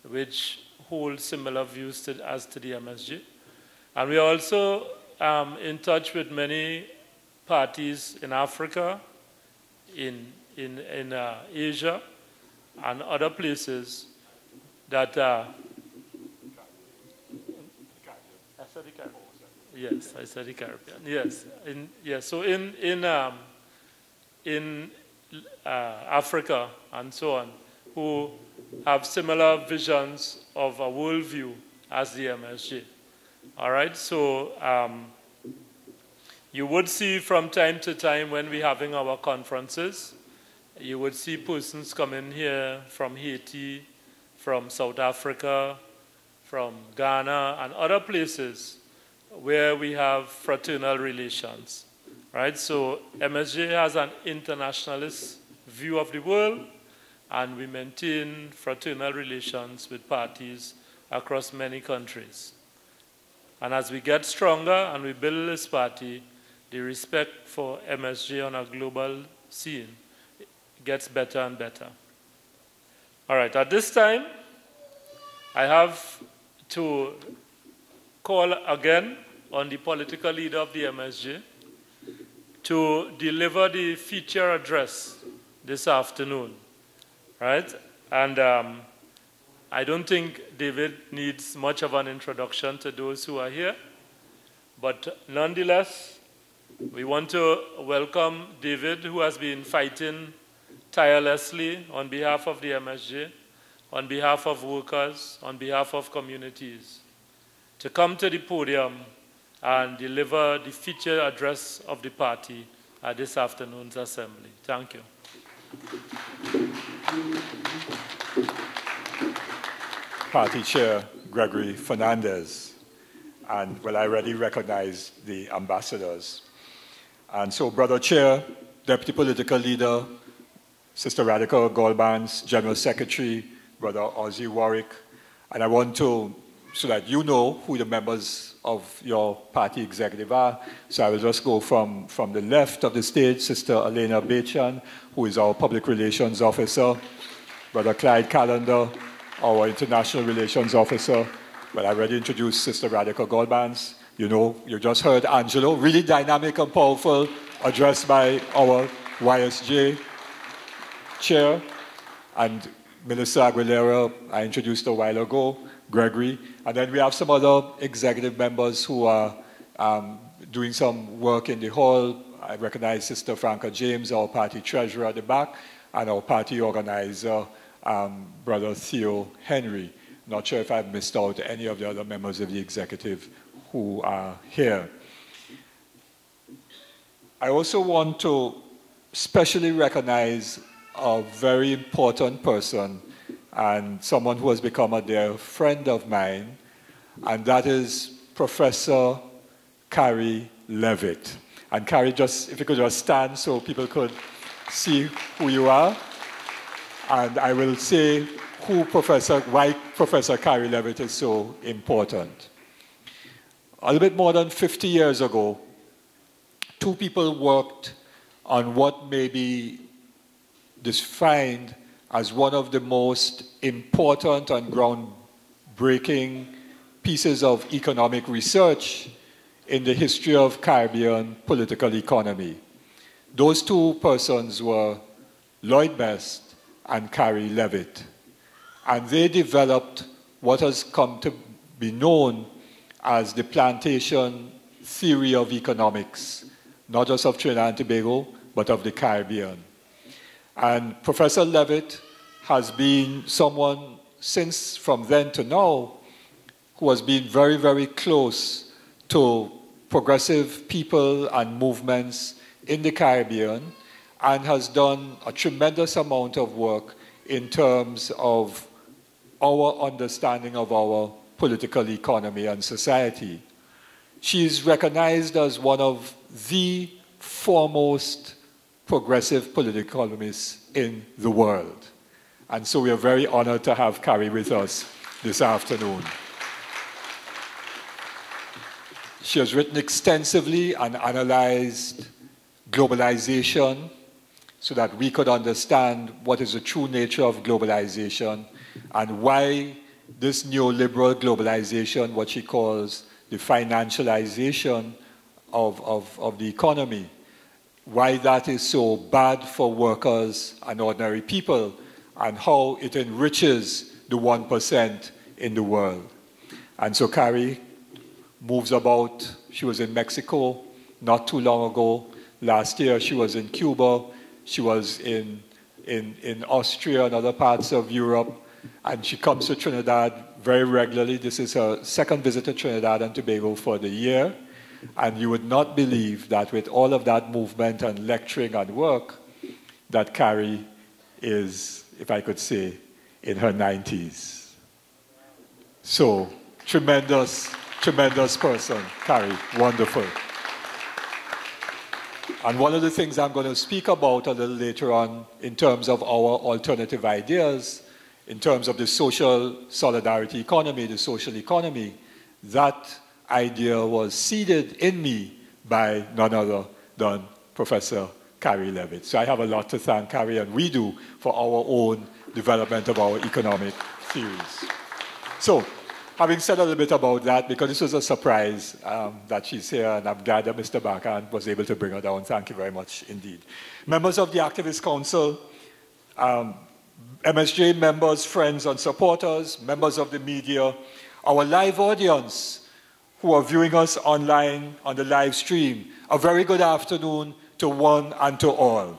which hold similar views as to the MSJ. And we are also in touch with many parties in Africa, in Asia, and other places that I said the Caribbean. Yes, I said the Caribbean. Yes, so in Africa and so on, who have similar visions of a worldview as the MSJ. All right, so you would see from time to time when we're having our conferences, you would see persons coming here from Haiti, from South Africa, from Ghana, and other places where we have fraternal relations, right? So MSJ has an internationalist view of the world, and we maintain fraternal relations with parties across many countries. And as we get stronger and we build this party, the respect for MSJ on a global scene gets better and better. All right, at this time, I have to call again on the political leader of the MSJ to deliver the feature address this afternoon, right? And I don't think David needs much of an introduction to those who are here, but nonetheless, we want to welcome David, who has been fighting tirelessly on behalf of the MSJ, on behalf of workers, on behalf of communities, to come to the podium and deliver the feature address of the party at this afternoon's assembly. Thank you. Party Chair Gregory Fernandez. And well, I already recognize the ambassadors. And so, Brother Chair, Deputy Political Leader, Sister Radical Goldbands, General Secretary, Brother Ozzy Warwick, and I want to, so that you know who the members of your party executive are, so I will just go from the left of the stage, Sister Elena Bachan, who is our Public Relations Officer, Brother Clyde Callender, our International Relations Officer. Well, I already introduced Sister Radical Goldbands. You know, you just heard Angelo, really dynamic and powerful, addressed by our YSJ chair, and Minister Aguilera, I introduced a while ago, Gregory, and then we have some other executive members who are doing some work in the hall. I recognize Sister Franca James, our party treasurer at the back, and our party organizer, Brother Theo Henry. Not sure if I've missed out any of the other members of the executive who are here. I also want to specially recognize a very important person and someone who has become a dear friend of mine, and that is Professor Carrie Levitt. And Carrie, just if you could just stand so people could see who you are. And I will say why Professor Carrie Levitt is so important. A little bit more than 50 years ago, two people worked on what may be defined as one of the most important and groundbreaking pieces of economic research in the history of Caribbean political economy. Those two persons were Lloyd Best and Carrie Levitt. And they developed what has come to be known as the plantation theory of economics, not just of Trinidad and Tobago, but of the Caribbean. And Professor Levitt has been someone since from then to now who has been very, very close to progressive people and movements in the Caribbean and has done a tremendous amount of work in terms of our understanding of our political economy and society. She is recognized as one of the foremost progressive political economists in the world. And so we are very honored to have Carrie with us this afternoon. She has written extensively and analyzed globalization so that we could understand what is the true nature of globalization and why this neoliberal globalization, what she calls the financialization of the economy, why that is so bad for workers and ordinary people, and how it enriches the 1% in the world. And so Carrie moves about. She was in Mexico not too long ago. Last year she was in Cuba. She was in Austria and other parts of Europe. And she comes to Trinidad very regularly. This is her second visit to Trinidad and Tobago for the year. And you would not believe that with all of that movement and lecturing and work, that Carrie is, if I could say, in her 90s. So, tremendous, tremendous person, Carrie, wonderful. And one of the things I'm going to speak about a little later on in terms of our alternative ideas, in terms of the social solidarity economy, the social economy, that idea was seeded in me by none other than Professor Carrie Levitt. So I have a lot to thank Carrie, and we do, for our own development of our economic theories. So, having said a little bit about that, because this was a surprise that she's here, and I'm glad that Mr. Barkan was able to bring her down. Thank you very much indeed. Members of the Activist Council, MSJ members, friends and supporters, members of the media, our live audience who are viewing us online on the live stream, a very good afternoon to one and to all.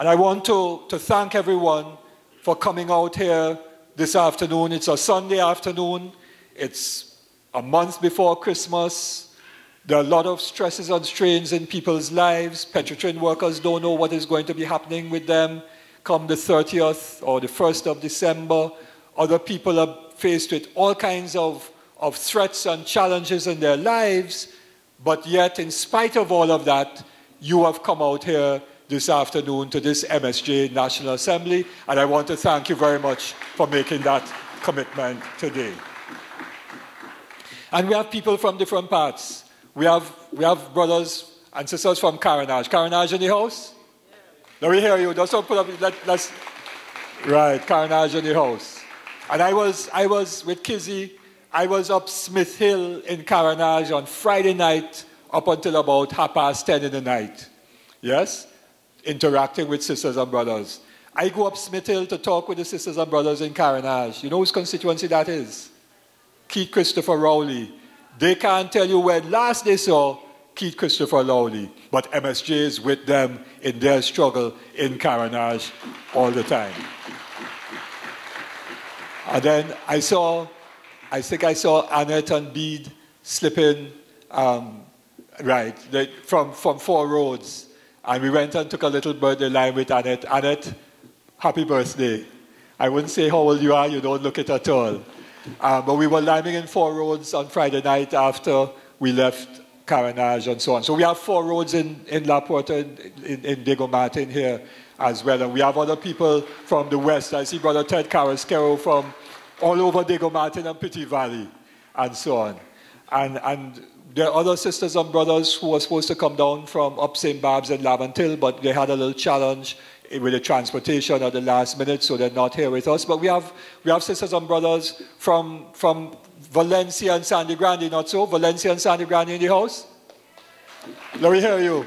And I want to thank everyone for coming out here this afternoon. It's a Sunday afternoon. It's a month before Christmas. There are a lot of stresses and strains in people's lives. Petrotrin workers don't know what is going to be happening with them come the 30th or the 1st of December. Other people are faced with all kinds of threats and challenges in their lives, but yet, in spite of all of that, you have come out here this afternoon to this MSJ National Assembly, and I want to thank you very much for making that commitment today. And we have people from different parts. We have brothers and sisters from Carenage. Carenage in the house? Let me hear you. Just put up. Let's. Right, Carenage in the house. And I was with Kizzy. I was up Smith Hill in Carenage on Friday night up until about 10:30 in the night. Yes? Interacting with sisters and brothers. I go up Smith Hill to talk with the sisters and brothers in Carenage. You know whose constituency that is? Keith Christopher Rowley. They can't tell you when last they saw Keith Christopher Rowley, but MSJ is with them in their struggle in Carenage all the time. And then I think I saw Annette and Bede slipping from 4 Roads. And we went and took a little birthday line with Annette. Annette, happy birthday. I wouldn't say how old you are, you don't look it at all. But we were liming in 4 Roads on Friday night after we left Carenage and so on. So we have 4 Roads in La Puerta, in Diego Martin here as well. And we have other people from the west. I see Brother Ted Carrasquero from all over Diego Martin and Petit Valley and so on. And there are other sisters and brothers who were supposed to come down from up St. Barb's and Lavantil, but they had a little challenge with the transportation at the last minute, so they're not here with us. But we have sisters and brothers from Valencia and Sandy Grande, not so? Valencia and Sandy Grande in the house? Let me hear you.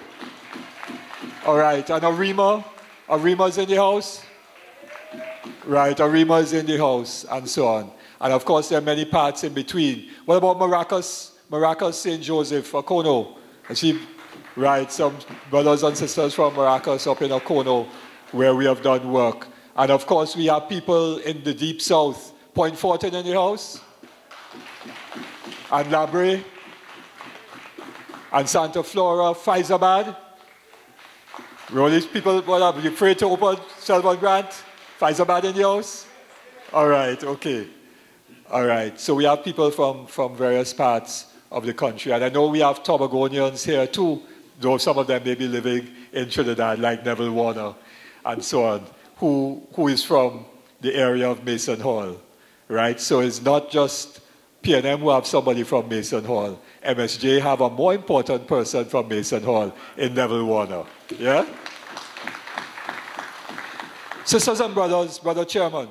All right, and Arima's in the house? Right, Arima is in the house, and so on. And of course, there are many parts in between. What about Maracas St. Joseph, Okono? I see, right, some brothers and sisters from Maracas up in Okono, where we have done work. And of course, we have people in the deep south. Point Fortin in the house? And Labre? And Santa Flora, Faizabad? Really, people, what are you afraid to open Selvan Grant? Pfizer bad in the house? All right, okay. All right, so we have people from various parts of the country. And I know we have Tobagonians here too, though some of them may be living in Trinidad, like Neville Warner and so on, who is from the area of Mason Hall, right? So it's not just PNM who have somebody from Mason Hall. MSJ have a more important person from Mason Hall in Neville Warner, yeah? Sisters and brothers, Brother Chairman,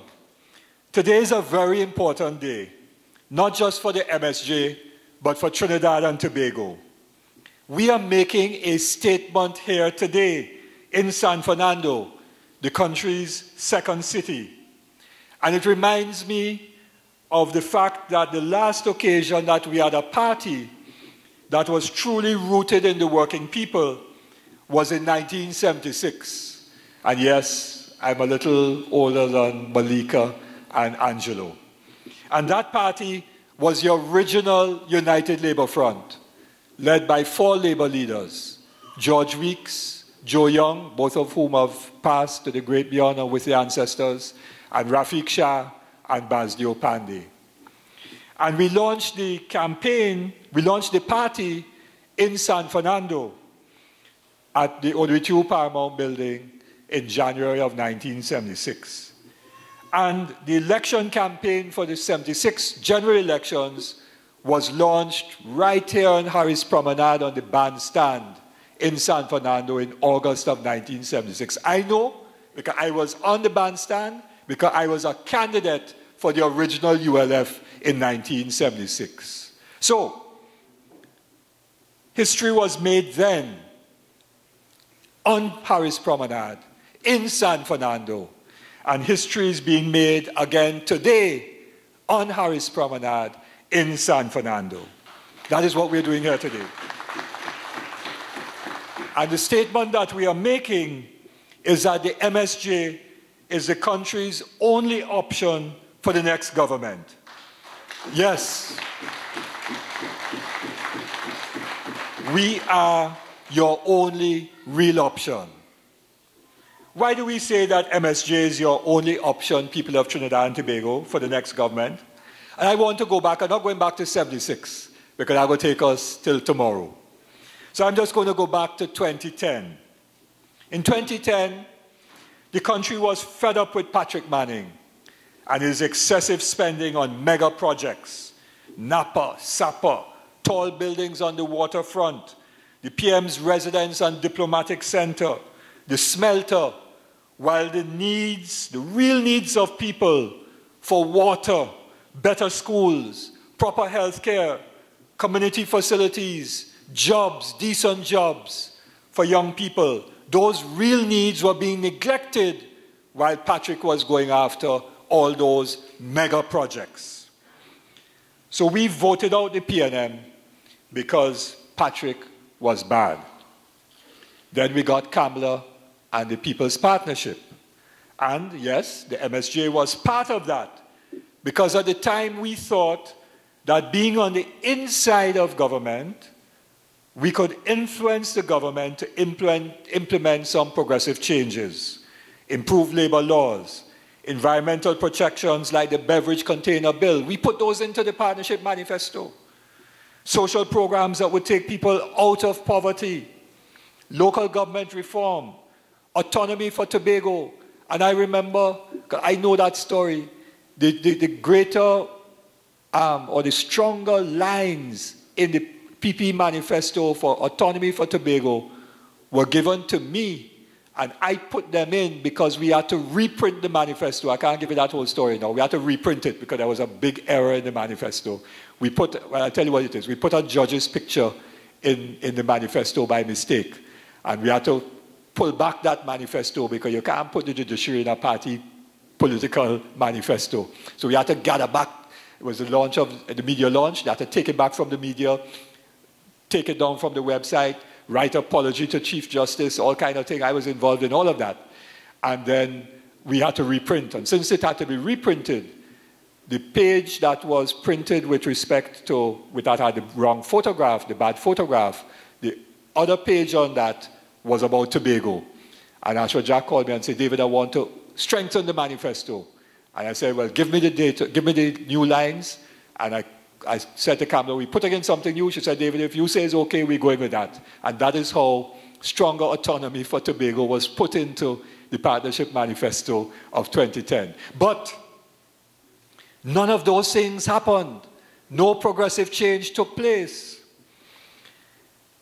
today is a very important day, not just for the MSJ, but for Trinidad and Tobago. We are making a statement here today in San Fernando, the country's second city. And it reminds me of the fact that the last occasion that we had a party that was truly rooted in the working people was in 1976. And yes, I'm a little older than Malika and Angelo. And that party was the original United Labour Front, led by 4 labor leaders, George Weeks, Joe Young, both of whom have passed to the great beyond and with their ancestors, and Rafiq Shah and Basdio Pandey. And we launched the campaign, we launched the party in San Fernando at the Auditorium Paramount building in January of 1976. And the election campaign for the 76 general elections was launched right here on Harris Promenade on the bandstand in San Fernando in August of 1976. I know because I was on the bandstand, because I was a candidate for the original ULF in 1976. So, history was made then on Harris Promenade in San Fernando. And history is being made again today on Harris Promenade in San Fernando. That is what we're doing here today. And the statement that we are making is that the MSJ is the country's only option for the next government. Yes. We are your only real option. Why do we say that MSJ is your only option, people of Trinidad and Tobago, for the next government? And I want to go back. I'm not going back to 76, because that will take us till tomorrow. So I'm just going to go back to 2010. In 2010, the country was fed up with Patrick Manning and his excessive spending on mega projects, Napa, Sapa, tall buildings on the waterfront, the PM's residence and diplomatic center, the smelter, while the needs, the real needs of people for water, better schools, proper health care, community facilities, jobs, decent jobs for young people, those real needs were being neglected while Patrick was going after all those mega projects. So we voted out the PNM because Patrick was bad. Then we got Kamala and the People's Partnership. And yes, the MSJ was part of that, because at the time we thought that being on the inside of government, we could influence the government to implement some progressive changes, improve labor laws, environmental protections like the beverage container bill. We put those into the partnership manifesto. Social programs that would take people out of poverty, local government reform, autonomy for Tobago. And I remember, I know that story, the greater or the stronger lines in the PP manifesto for autonomy for Tobago were given to me, and I put them in because we had to reprint the manifesto. I can't give you that whole story now. We had to reprint it because there was a big error in the manifesto. We put, well, I'll tell you what it is. We put a judge's picture in the manifesto by mistake, and we had to pull back that manifesto because you can't put the judiciary in a party political manifesto. So we had to gather back. It was the launch of the media launch. They had to take it back from the media, take it down from the website, write apology to Chief Justice, all kind of thing. I was involved in all of that. And then we had to reprint. And since it had to be reprinted, the page that was printed with respect to, that had the wrong photograph, the bad photograph, the other page on that was about Tobago. And Ashwa Jack called me and said, David, I want to strengthen the manifesto. And I said, well, give me the data, give me the new lines. And I said to Kamala, we putting in something new. She said, David, if you say it's okay, we're going with that. And that is how stronger autonomy for Tobago was put into the Partnership Manifesto of 2010. But none of those things happened. No progressive change took place.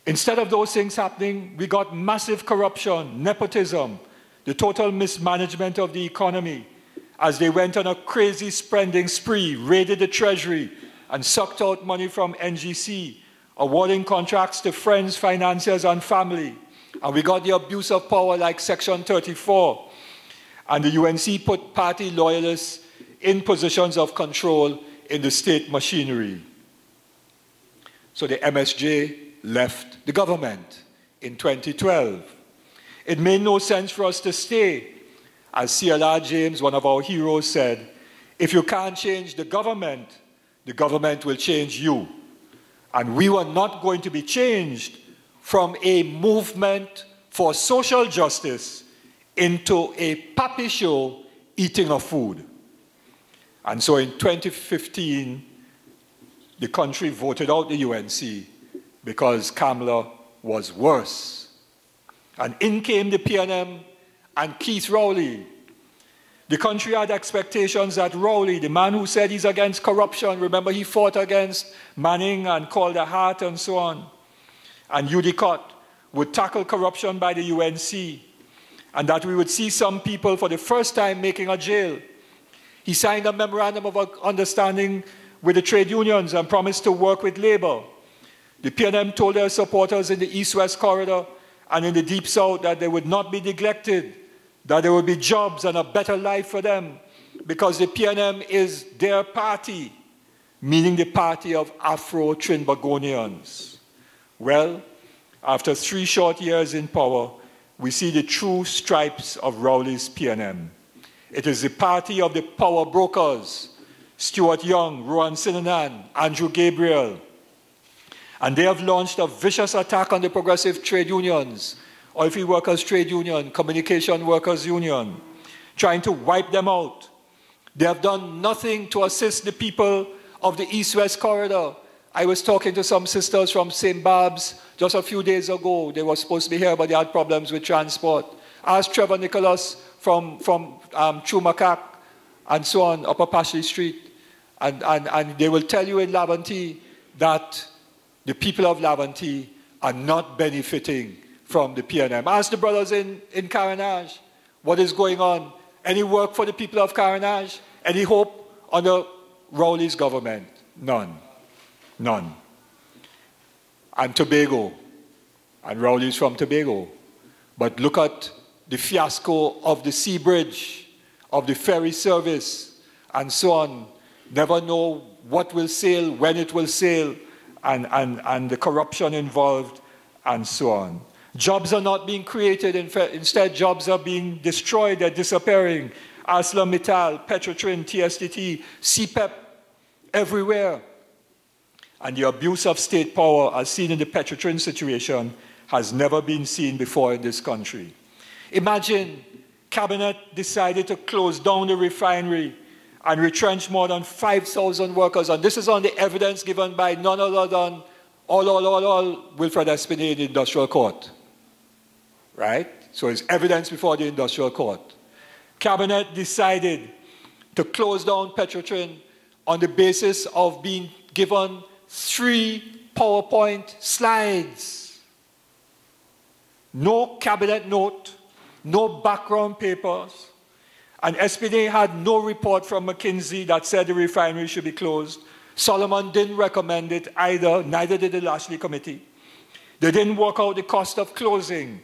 Instead of those things happening, we got massive corruption, nepotism, the total mismanagement of the economy as they went on a crazy spending spree, raided the treasury, and sucked out money from NGC, awarding contracts to friends, financiers, and family. And we got the abuse of power like Section 34. And the UNC put party loyalists in positions of control in the state machinery. So the MSJ left the government in 2012. It made no sense for us to stay. As CLR James, one of our heroes, said, if you can't change the government will change you. And we were not going to be changed from a movement for social justice into a puppy show eating of food. And so in 2015, the country voted out the UNC because Kamala was worse. And in came the PNM and Keith Rowley. The country had expectations that Rowley, the man who said he's against corruption, remember he fought against Manning and Calder Hart and so on, and Udicott, would tackle corruption by the UNC, and that we would see some people for the first time making a jail. He signed a memorandum of understanding with the trade unions and promised to work with Labour. The PNM told their supporters in the East-West corridor and in the Deep South that they would not be neglected, that there would be jobs and a better life for them, because the PNM is their party, meaning the party of Afro-Trinbagonians. Well, after 3 short years in power, we see the true stripes of Rowley's PNM. It is the party of the power brokers, Stuart Young, Rowan Sinanan, Andrew Gabriel. And they have launched a vicious attack on the progressive trade unions, Oilfield Workers Trade Union, Communication Workers Union, trying to wipe them out. They have done nothing to assist the people of the East-West corridor. I was talking to some sisters from St. Barb's just a few days ago. They were supposed to be here, but they had problems with transport. Ask Trevor Nicholas from Chumakak and so on, Upper Pashley Street, and they will tell you in Laventille that the people of Laventille are not benefiting from the PNM. Ask the brothers in Carenage what is going on. Any work for the people of Carenage? Any hope under Rowley's government? None. None. And Tobago. And Rowley's from Tobago. But look at the fiasco of the sea bridge, of the ferry service, and so on. Never know what will sail, when it will sail, and the corruption involved, and so on. Jobs are not being created. Instead, jobs are being destroyed. They're disappearing. ArcelorMittal, Petrotrin, TSTT, CPEP, everywhere. And the abuse of state power, as seen in the Petrotrin situation, has never been seen before in this country. Imagine Cabinet decided to close down the refinery and retrench more than 5,000 workers. And this is on the evidence given by none other than Wilfred Espinay, the Industrial Court. Right? So it's evidence before the Industrial Court. Cabinet decided to close down Petrotrin on the basis of being given 3 PowerPoint slides. No cabinet note, no background papers, and Espinay had no report from McKinsey that said the refinery should be closed. Solomon didn't recommend it either, neither did the Lashley Committee. They didn't work out the cost of closing,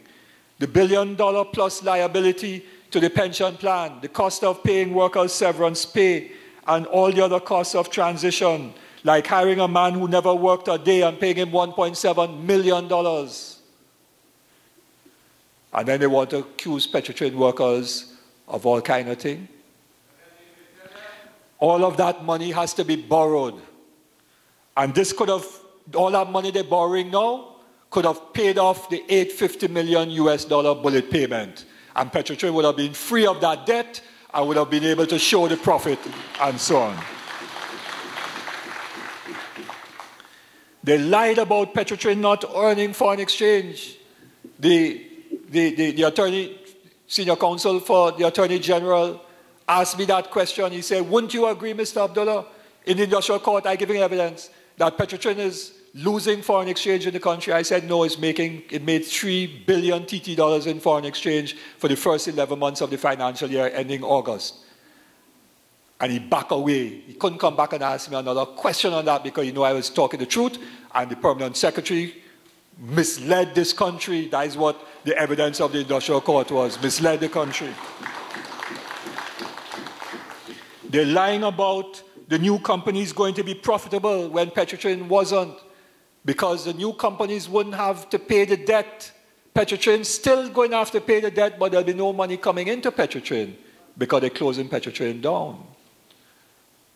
the $1 billion plus liability to the pension plan, the cost of paying workers severance pay, and all the other costs of transition, like hiring a man who never worked a day and paying him $1.7 million. And then they want to accuse Petrotrin workers of all kind of thing. All of that money has to be borrowed. And this could have, all that money they're borrowing now, could have paid off the $850 million bullet payment. and Petrotrin would have been free of that debt and would have been able to show the profit and so on. They lied about Petrotrin not earning foreign exchange. The attorney, senior counsel for the Attorney General asked me that question. He said, wouldn't you agree, Mr. Abdullah, in the industrial court, I giving evidence that Petrotrin is losing foreign exchange in the country? I said, no, it made 3 billion TT dollars in foreign exchange for the first 11 months of the financial year ending August. And he backed away. He couldn't come back and ask me another question on that because he knew I was talking the truth, and the permanent secretary misled this country. That is what the evidence of the industrial court was, misled the country. They're lying about the new companies going to be profitable when Petrotrin wasn't, because the new companies wouldn't have to pay the debt. Petrotrin's still going to have to pay the debt, but there'll be no money coming into Petrotrin because they're closing Petrotrin down.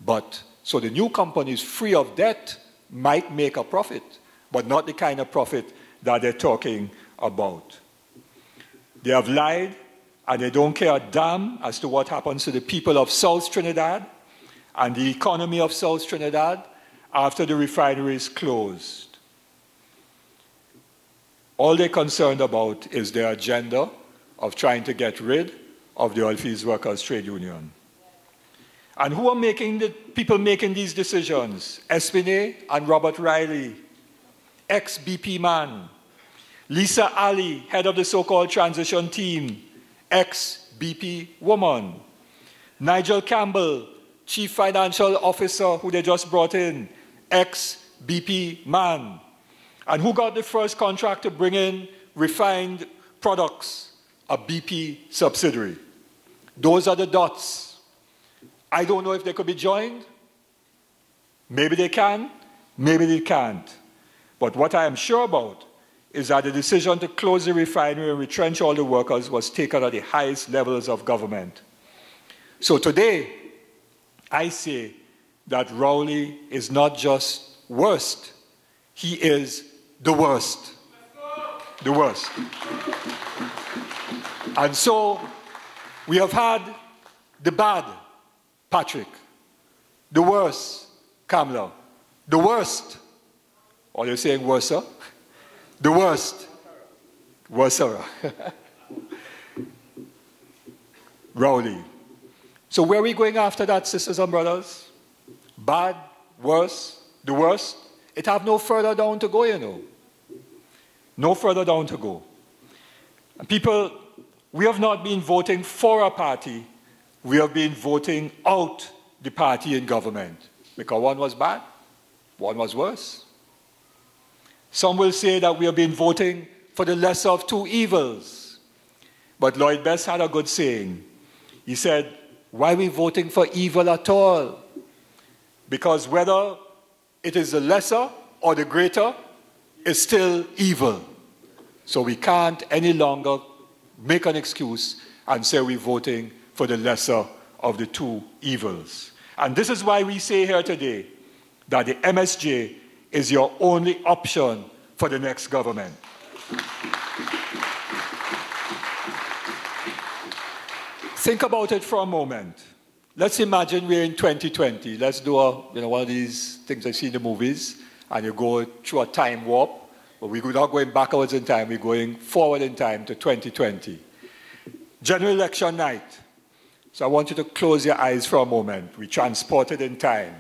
But, so the new companies free of debt might make a profit, but not the kind of profit that they're talking about. They have lied, and they don't care a damn as to what happens to the people of South Trinidad and the economy of South Trinidad after the refinery is closed. All they're concerned about is their agenda of trying to get rid of the Oilfields Workers Trade Union. And who are making the people making these decisions? Espinay and Robert Riley, ex-BP man. Lisa Ali, head of the so-called transition team, ex-BP woman. Nigel Campbell, chief financial officer who they just brought in, ex-BP man. And who got the first contract to bring in refined products? A BP subsidiary. Those are the dots. I don't know if they could be joined. Maybe they can, maybe they can't. But what I am sure about is that the decision to close the refinery and retrench all the workers was taken at the highest levels of government. So today, I say that Rowley is not just worst, he is the worst. The worst. And so, we have had the bad, Patrick, the worst, Kamla, the worst, or you're saying worser? The worst, worser. Rowley. So where are we going after that, sisters and brothers? Bad, worse, the worst? It have no further down to go, you know. No further down to go. And people, we have not been voting for a party, we have been voting out the party in government. Because one was bad, one was worse. Some will say that we have been voting for the lesser of two evils. But Lloyd Best had a good saying. He said, why are we voting for evil at all? Because whether it is the lesser or the greater, it's still evil. So we can't any longer make an excuse and say we're voting for the lesser of the two evils. And this is why we say here today that the MSJ is your only option for the next government. Think about it for a moment. Let's imagine we're in 2020. Let's do one of these things I see in the movies, and you go through a time warp. But we're not going backwards in time, we're going forward in time to 2020. General election night. So I want you to close your eyes for a moment. We transported in time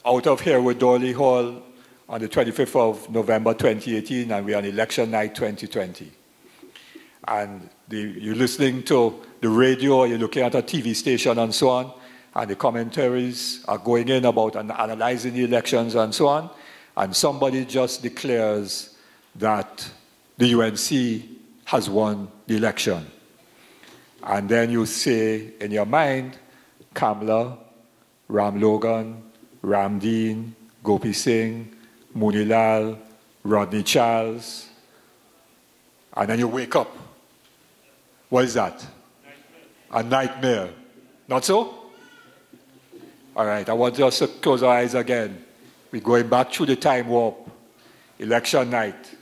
out of here with Dorley Hall on the 25th of November 2018, and we're on election night 2020. And you're listening to the radio, you're looking at a TV station and so on, and the commentaries are going in about analyzing the elections and so on, and somebody just declares that the UNC has won the election. And then you say in your mind, Kamla, Ram Logan, Ram Dean, Gopi Singh, Munilal, Rodney Charles, and then you wake up. What is that? A nightmare. Not so? All right, I want us to close our eyes again. We're going back through the time warp. Election night.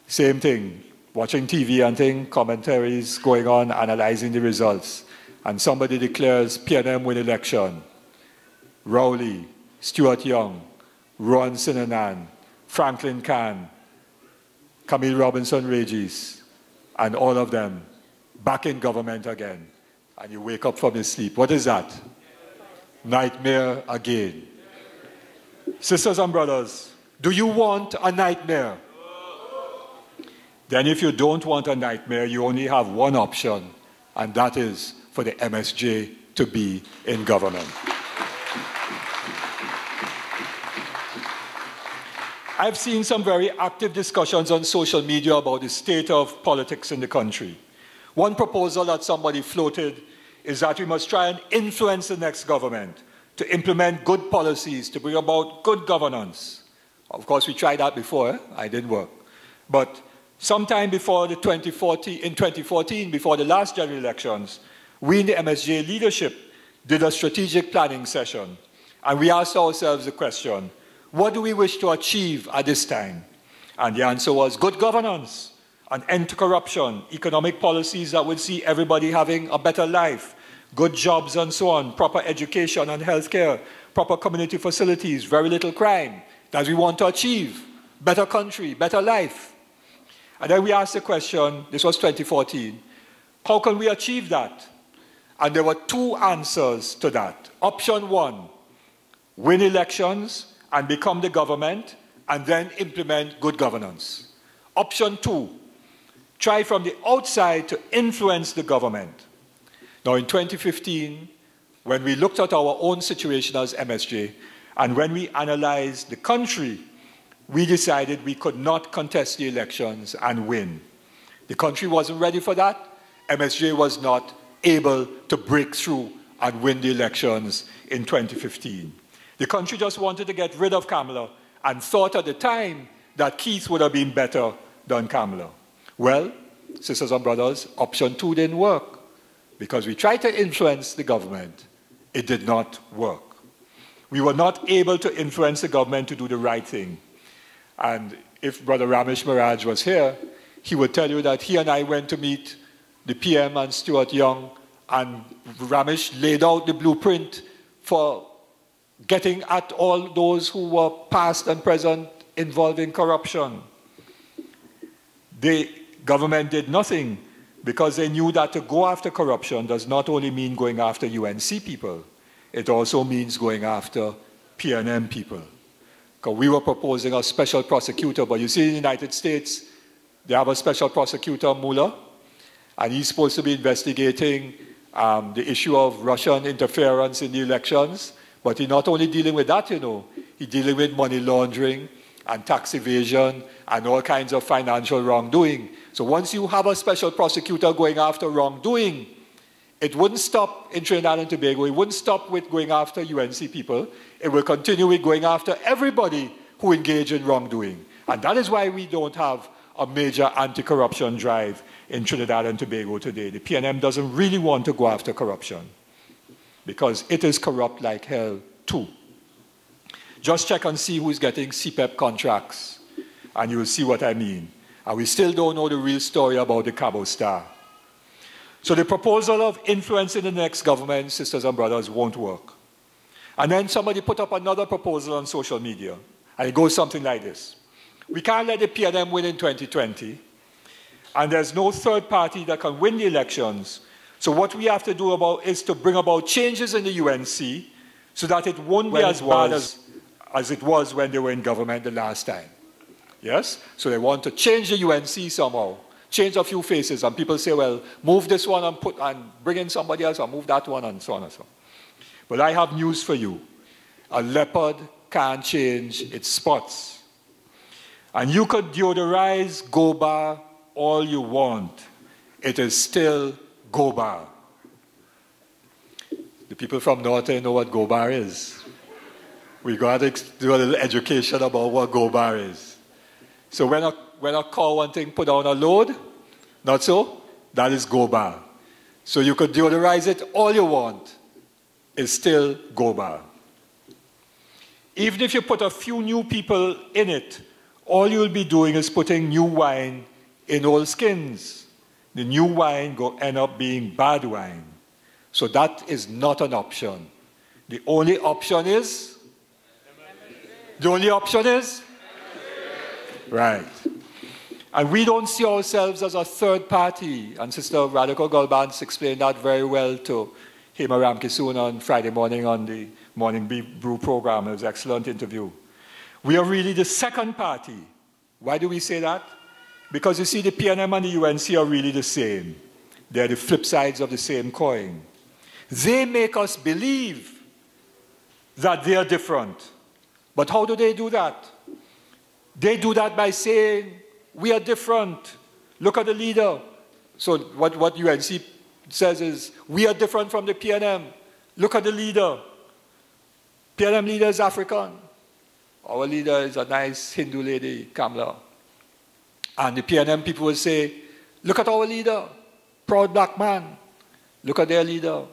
Same thing. watching TV and things, commentaries going on, analyzing the results. And somebody declares PNM win election. Rowley, Stuart Young, Rowan Sinanan, Franklin Kahn, Camille Robinson Regis, and all of them back in government again. And you wake up from your sleep. What is that? Nightmare again. Sisters and brothers, do you want a nightmare? Then if you don't want a nightmare, you only have one option, and that is for the MSJ to be in government. I've seen some very active discussions on social media about the state of politics in the country. One proposal that somebody floated is that we must try and influence the next government to implement good policies, to bring about good governance. Of course, we tried that before. It didn't work. But sometime before in 2014, before the last general elections, we in the MSJ leadership did a strategic planning session. And we asked ourselves the question, what do we wish to achieve at this time? And the answer was good governance, an end to corruption, economic policies that would see everybody having a better life, good jobs and so on, proper education and healthcare, proper community facilities, very little crime, that we want to achieve, better country, better life. And then we asked the question, this was 2014, how can we achieve that? And there were two answers to that. Option one, win elections and become the government and then implement good governance. Option two, try from the outside to influence the government. Now in 2015, when we looked at our own situation as MSJ and when we analyzed the country, we decided we could not contest the elections and win. The country wasn't ready for that. MSJ was not able to break through and win the elections in 2015. The country just wanted to get rid of Kamala and thought at the time that Keith would have been better than Kamala. Well, sisters and brothers, option two didn't work because we tried to influence the government. It did not work. We were not able to influence the government to do the right thing. And if Brother Ramesh Miraj was here, he would tell you that he and I went to meet the PM and Stuart Young, and Ramesh laid out the blueprint for getting at all those who were past and present involved in corruption. The government did nothing because they knew that to go after corruption does not only mean going after UNC people, it also means going after PNM people. Because we were proposing a special prosecutor, but you see in the United States, they have a special prosecutor, Mueller, and he's supposed to be investigating the issue of Russian interference in the elections, but he's not only dealing with that, you know, he's dealing with money laundering and tax evasion and all kinds of financial wrongdoing. So once you have a special prosecutor going after wrongdoing, it wouldn't stop in Trinidad and Tobago. It wouldn't stop with going after UNC people. It will continue with going after everybody who engage in wrongdoing. And that is why we don't have a major anti-corruption drive in Trinidad and Tobago today. The PNM doesn't really want to go after corruption because it is corrupt like hell too. Just check and see who's getting CPEP contracts and you will see what I mean. And we still don't know the real story about the Cabo Star. So the proposal of influencing the next government, sisters and brothers, won't work. And then somebody put up another proposal on social media, and it goes something like this. We can't let the PNM win in 2020, and there's no third party that can win the elections. So what we have to do is to bring about changes in the UNC so that it won't be as bad as it was when they were in government the last time. Yes? So they want to change the UNC somehow. Change a few faces, and people say, well, move this one and bring in somebody else, or move that one, and so on and so on. But I have news for you. A leopard can't change its spots. And you could deodorize Goba all you want. It is still Goba. The people from Norte know what Goba is. We got to do a little education about what Goba is. So when a car wanting put down a load, not so, that is Goba. So you could deodorize it all you want, it's still Goba. Even if you put a few new people in it, all you'll be doing is putting new wine in old skins. The new wine will end up being bad wine. So that is not an option. The only option is? The only option is? Right. And we don't see ourselves as a third party. And Sister Radhika Gulbans explained that very well to Hema Ramkisoon on Friday morning on the Morning Brew program. It was an excellent interview. We are really the second party. Why do we say that? Because you see, the PNM and the UNC are really the same. They're the flip sides of the same coin. They make us believe that they are different. But how do they do that? They do that by saying, we are different. Look at the leader. So what UNC says is, we are different from the PNM. Look at the leader. PNM leader is African. Our leader is a nice Hindu lady, Kamala. And the PNM people will say, look at our leader, proud black man. Look at their leader,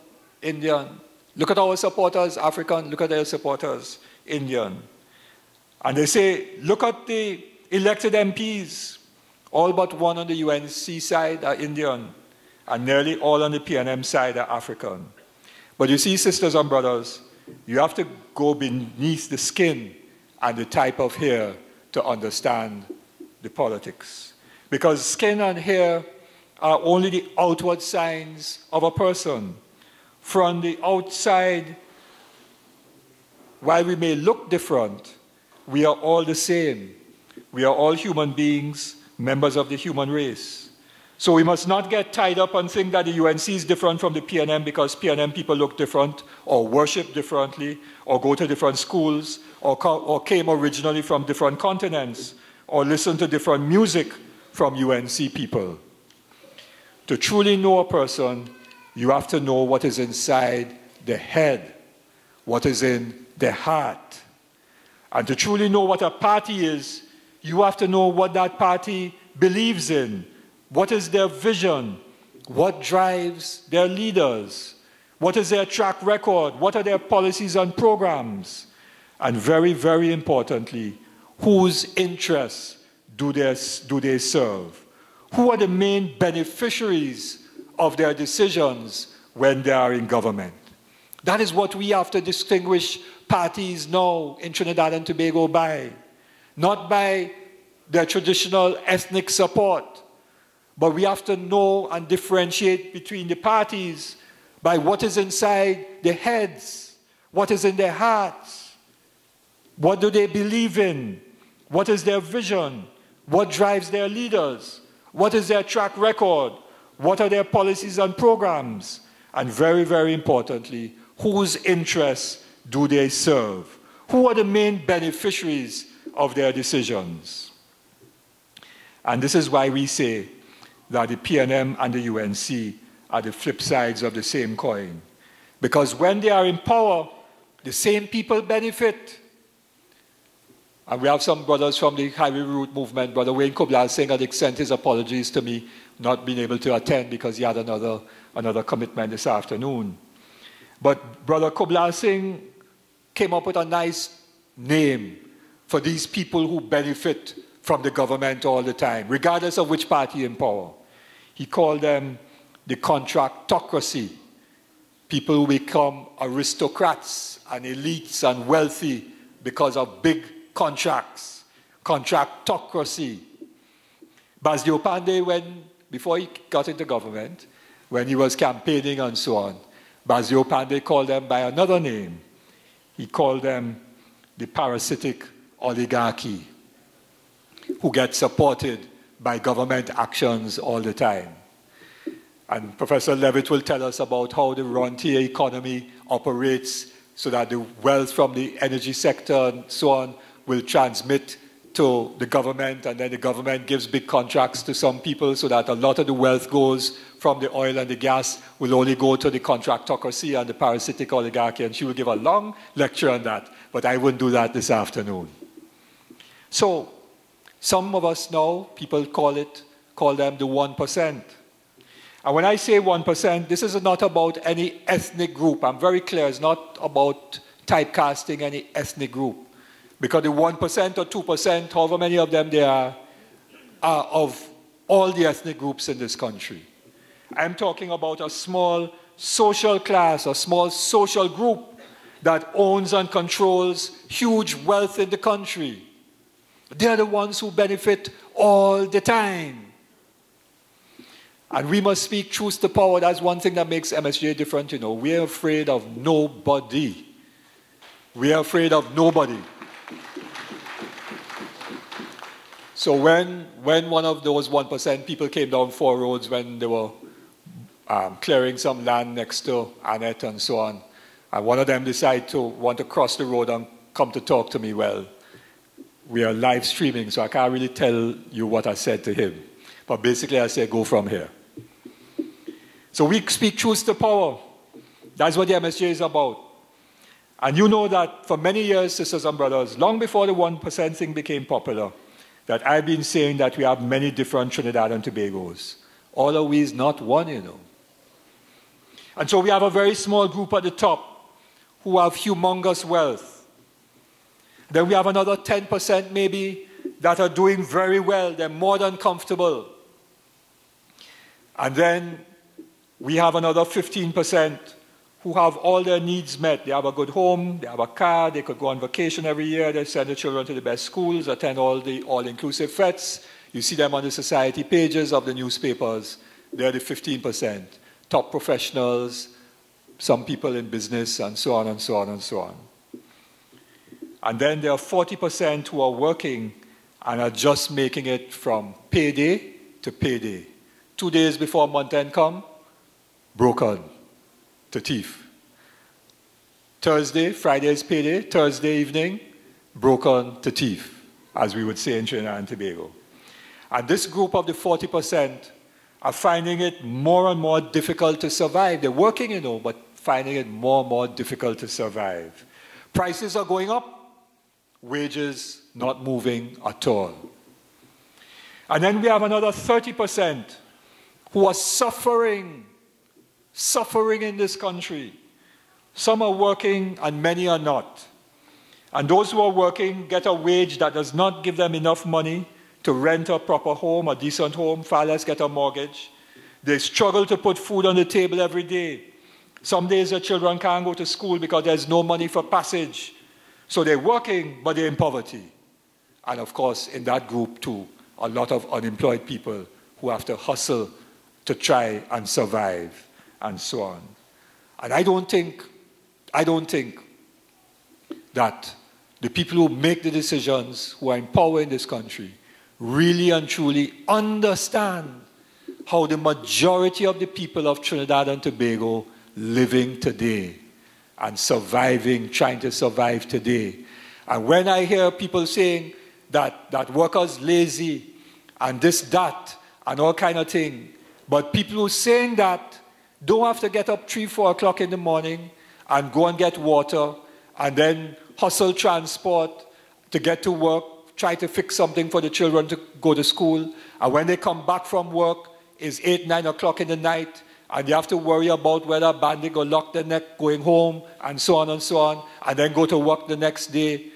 Indian. Look at our supporters, African. Look at their supporters, Indian. And they say, look at the elected MPs. All but one on the UNC side are Indian, and nearly all on the PNM side are African. But you see, sisters and brothers, you have to go beneath the skin and the type of hair to understand the politics. Because skin and hair are only the outward signs of a person. From the outside, while we may look different, we are all the same. We are all human beings, members of the human race. So we must not get tied up and think that the UNC is different from the PNM because PNM people look different, or worship differently, or go to different schools, or came originally from different continents, or listen to different music from UNC people. To truly know a person, you have to know what is inside the head, what is in the heart. And to truly know what a party is, you have to know what that party believes in. What is their vision? What drives their leaders? What is their track record? What are their policies and programs? And very, very importantly, whose interests do they serve? Who are the main beneficiaries of their decisions when they are in government? That is what we have to distinguish parties now in Trinidad and Tobago by. Not by their traditional ethnic support, but we have to know and differentiate between the parties by what is inside their heads, what is in their hearts, what do they believe in, what is their vision, what drives their leaders, what is their track record, what are their policies and programs, and very, very importantly, whose interests do they serve? Who are the main beneficiaries of their decisions? And this is why we say that the PNM and the UNC are the flip sides of the same coin. Because when they are in power, the same people benefit. And we have some brothers from the Highway Route movement. Brother Wayne Kubla Singh had sent his apologies to me, not being able to attend because he had another commitment this afternoon. But Brother Kubla Singh came up with a nice name for these people who benefit from the government all the time, regardless of which party in power. He called them the contractocracy, people who become aristocrats and elites and wealthy because of big contracts, contractocracy. Basdio Pandey, before he got into government, when he was campaigning and so on, Basdio Pandey called them by another name. He called them the parasitic oligarchy, who get supported by government actions all the time. And Professor Levitt will tell us about how the rentier economy operates so that the wealth from the energy sector and so on will transmit to the government, and then the government gives big contracts to some people so that a lot of the wealth goes from the oil and the gas will only go to the contractocracy and the parasitic oligarchy, and she will give a long lecture on that, but I wouldn't do that this afternoon. So, some of us now, people call them the 1%. And when I say 1%, this is not about any ethnic group. I'm very clear, it's not about typecasting any ethnic group. Because the 1% or 2%, however many of them there are of all the ethnic groups in this country. I'm talking about a small social class, a small social group that owns and controls huge wealth in the country. They're the ones who benefit all the time. And we must speak truth to power. That's one thing that makes MSJ different, you know. We're afraid of nobody. We're afraid of nobody. So when one of those 1% people came down 4 roads when they were clearing some land next to Annette and so on, and one of them decided to want to cross the road and come to talk to me, well, we are live streaming, so I can't really tell you what I said to him. But basically I said, go from here. So we speak truth to power. That's what the MSJ is about. And you know that for many years, sisters and brothers, long before the 1% thing became popular, that I've been saying that we have many different Trinidad and Tobagos. All of we is not one, you know. And so we have a very small group at the top who have humongous wealth. Then we have another 10% maybe that are doing very well. They're more than comfortable. And then we have another 15% who have all their needs met. They have a good home, they have a car, they could go on vacation every year, they send their children to the best schools, attend all the all-inclusive fetes. You see them on the society pages of the newspapers. They're the 15%. Top professionals, some people in business, and so on and so on and so on. And then there are 40% who are working and are just making it from payday to payday. 2 days before month end come, broken to thief. Thursday, Friday is payday, Thursday evening, broken to thief, as we would say in Trinidad and Tobago. And this group of the 40% are finding it more and more difficult to survive. They're working, you know, but finding it more and more difficult to survive. Prices are going up, wages not moving at all. And then we have another 30% who are suffering in this country. Some are working and many are not. And those who are working get a wage that does not give them enough money to rent a proper home, a decent home, far less get a mortgage. They struggle to put food on the table every day. Some days their children can't go to school because there's no money for passage. So they're working, but they're in poverty. And of course, in that group too, a lot of unemployed people who have to hustle to try and survive, and so on. And I don't think that the people who make the decisions, who are in power in this country, really and truly understand how the majority of the people of Trinidad and Tobago living today and surviving, trying to survive today. And when I hear people saying that workers lazy and this, that, and all kind of thing, but people who are saying that don't have to get up 3, 4 o'clock in the morning and go and get water and then hustle transport to get to work, try to fix something for the children to go to school. And when they come back from work, it's 8, 9 o'clock in the night, and they have to worry about whether a bandit will lock their neck going home, and so on, and then go to work the next day.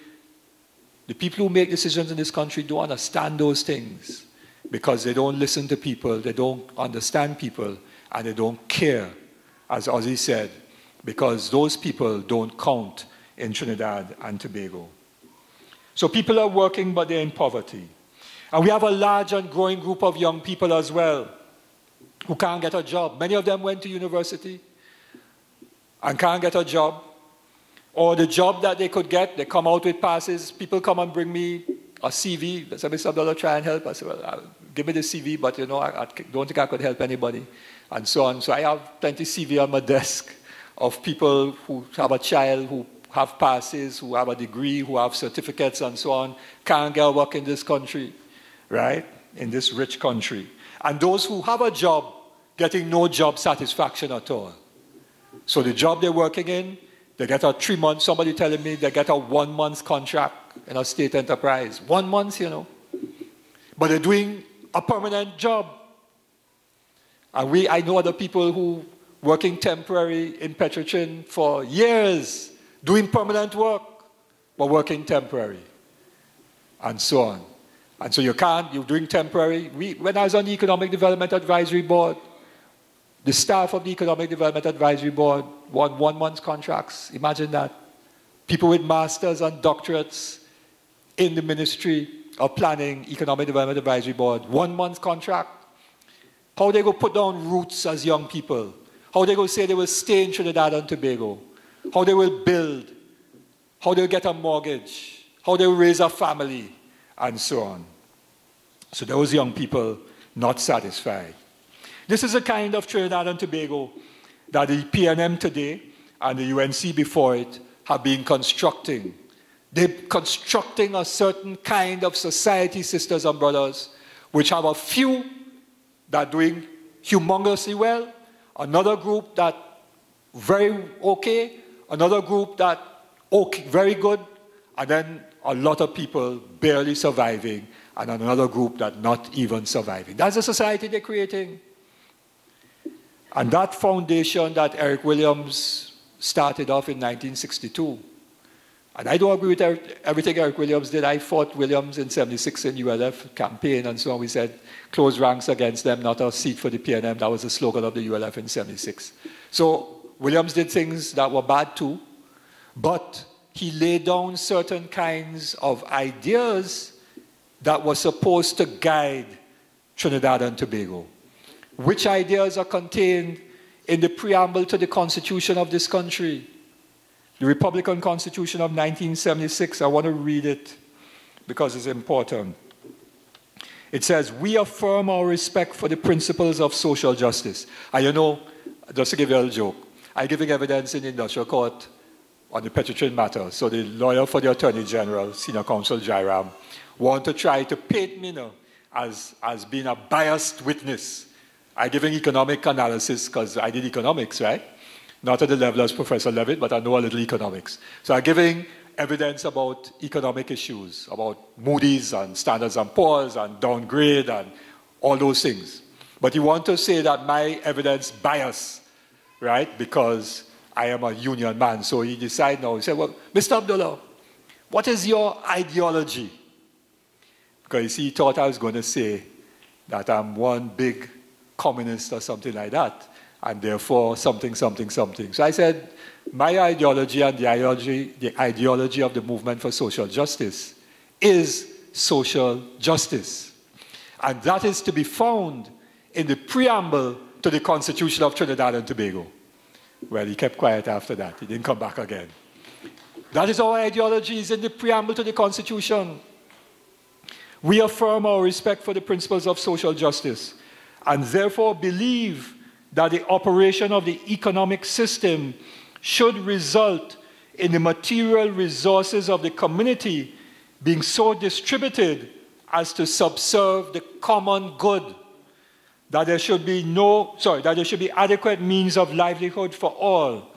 The people who make decisions in this country don't understand those things because they don't listen to people, they don't understand people, and they don't care, as Ozzy said, because those people don't count in Trinidad and Tobago. So people are working, but they're in poverty. And we have a large and growing group of young people as well who can't get a job. Many of them went to university and can't get a job. Or the job that they could get, they come out with passes. People come and bring me a CV. They say, Mr. Abdullah, try and help. I said, well, give me the CV, but you know, I don't think I could help anybody. And so on. So I have plenty of CV on my desk of people who have a child, who have passes, who have a degree, who have certificates and so on, can't get work in this country, right? In this rich country. And those who have a job, getting no job satisfaction at all. So the job they're working in, they get a 3 month, somebody telling me they get a 1 month contract in a state enterprise. 1 month, you know. But they're doing a permanent job. And I know other people who working temporary in Petrotrin for years, doing permanent work, but working temporary, and so on. And so you're doing temporary. When I was on the Economic Development Advisory Board, the staff of the Economic Development Advisory Board won 1 month contracts. Imagine that. People with masters and doctorates in the Ministry of Planning, Economic Development Advisory Board, 1 month contract. How they go put down roots as young people. How they go say they will stay in Trinidad and Tobago. How they will build. How they will get a mortgage. How they will raise a family. And so on. So those young people not satisfied. This is a kind of Trinidad and Tobago that the PNM today and the UNC before it have been constructing. They're constructing a certain kind of society, sisters and brothers, which have a few that are doing humongously well, another group that very okay, another group that okay, very good, and then a lot of people barely surviving, and another group that not even surviving. That's the society they're creating. And that foundation that Eric Williams started off in 1962. And I don't agree with everything Eric Williams did. I fought Williams in 76 in ULF campaign and so on. We said, close ranks against them, not a seat for the PNM. That was the slogan of the ULF in 76. So Williams did things that were bad too, but he laid down certain kinds of ideas that were supposed to guide Trinidad and Tobago. Which ideas are contained in the preamble to the Constitution of this country? The Republican Constitution of 1976, I want to read it because it's important. It says, we affirm our respect for the principles of social justice. And you know, just to give you a little joke, I'm giving evidence in the industrial court on the Petrotrin matter. So the lawyer for the Attorney General, Senior Counsel Jairam, want to try to paint me now as being a biased witness. I'm giving economic analysis because I did economics, right? Not at the level as Professor Levitt, but I know a little economics. So I'm giving evidence about economic issues, about Moody's and Standards & Poor's and downgrade and all those things. But you want to say that my evidence bias, right? Because I am a union man. So he decided now, he said, well, Mr. Abdullah, what is your ideology? Because he thought I was going to say that I'm one big communist or something like that, and therefore something, something, something. So I said, my ideology and the ideology of the movement for social justice is social justice. And that is to be found in the preamble to the Constitution of Trinidad and Tobago. Well, he kept quiet after that. He didn't come back again. That is our ideology, is in the preamble to the Constitution. We affirm our respect for the principles of social justice and therefore believe that the operation of the economic system should result in the material resources of the community being so distributed as to subserve the common good, that there should be adequate means of livelihood for all,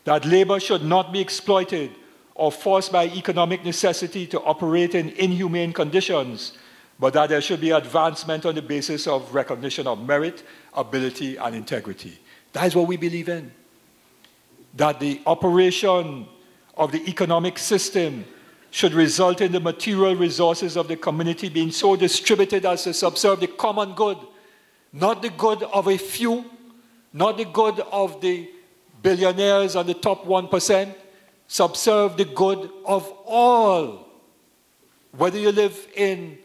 that labor should not be exploited or forced by economic necessity to operate in inhumane conditions, but that there should be advancement on the basis of recognition of merit, ability, and integrity. That is what we believe in. That the operation of the economic system should result in the material resources of the community being so distributed as to subserve the common good, not the good of a few, not the good of the billionaires and the top 1%, subserve the good of all. Whether you live in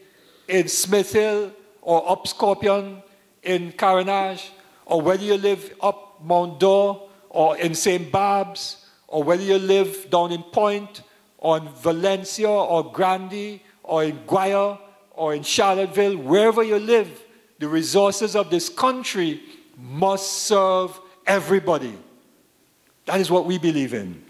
Smith Hill or up Scorpion in Carenage, or whether you live up Mount Dore or in St. Barb's, or whether you live down in Point or in Valencia or Grande or in Guaya or in Charlottesville, wherever you live, the resources of this country must serve everybody. That is what we believe in.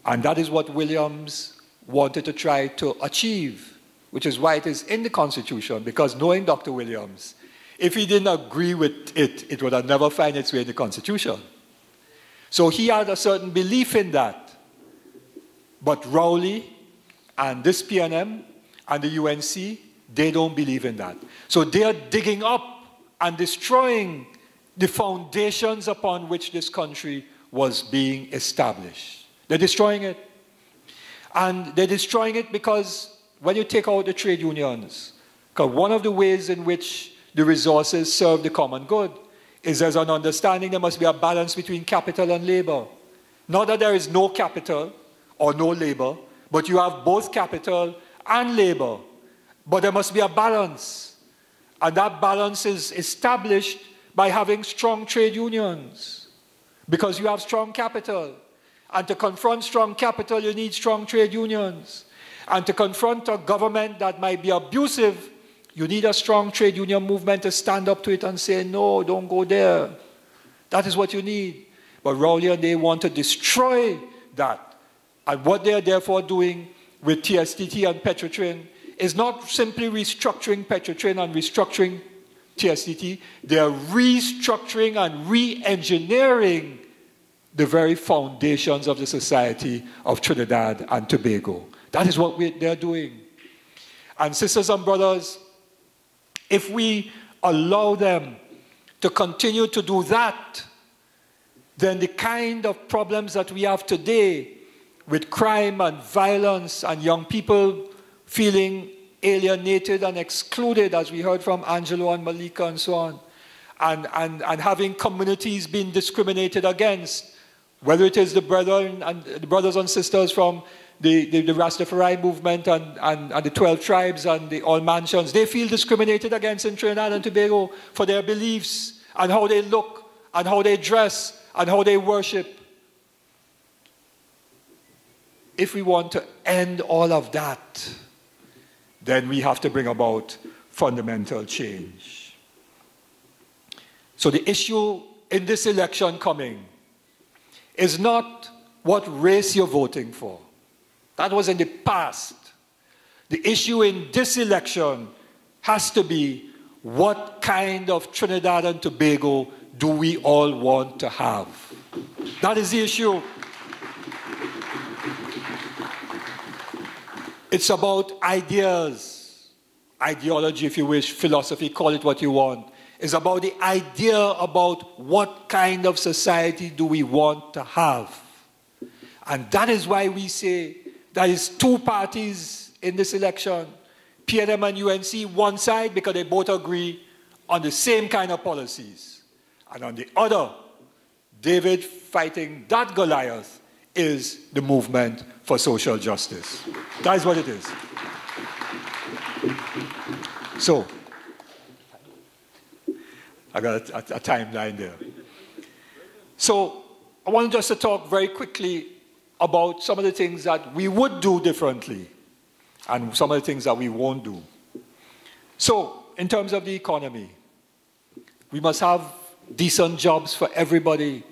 And that is what Williams wanted to try to achieve, which is why it is in the Constitution, because knowing Dr. Williams, if he didn't agree with it, it would have never found its way in the Constitution. So he had a certain belief in that. But Rowley and this PNM and the UNC, they don't believe in that. So they are digging up and destroying the foundations upon which this country was being established. They're destroying it. And they're destroying it because when you take out the trade unions, because one of the ways in which the resources serve the common good is there's an understanding there must be a balance between capital and labor. Not that there is no capital or no labor, but you have both capital and labor. But there must be a balance. And that balance is established by having strong trade unions, because you have strong capital. And to confront strong capital, you need strong trade unions. And to confront a government that might be abusive, you need a strong trade union movement to stand up to it and say, no, don't go there. That is what you need. But Rowley and they want to destroy that. And what they are therefore doing with TSTT and Petrotrin is not simply restructuring Petrotrin and restructuring TSTT. They are restructuring and re-engineering the very foundations of the society of Trinidad and Tobago. That is what they're doing. And sisters and brothers, if we allow them to continue to do that, then the kind of problems that we have today with crime and violence and young people feeling alienated and excluded, as we heard from Angelo and Malika and so on, and having communities being discriminated against, whether it is the brothers and sisters from the Rastafari movement and the 12 tribes and the All Mansions, they feel discriminated against in Trinidad and Tobago for their beliefs and how they look and how they dress and how they worship. If we want to end all of that, then we have to bring about fundamental change. So the issue in this election coming is not what race you're voting for. That was in the past. The issue in this election has to be, what kind of Trinidad and Tobago do we all want to have? That is the issue. It's about ideas, ideology if you wish, philosophy, call it what you want. It's about the idea about what kind of society do we want to have. And that is why we say there is two parties in this election, PNM and UNC, one side because they both agree on the same kind of policies. And on the other, David fighting that Goliath is the movement for social justice. That is what it is. So, I got a timeline there. So, I want just to talk very quickly about some of the things that we would do differently and some of the things that we won't do. So, in terms of the economy, we must have decent jobs for everybody.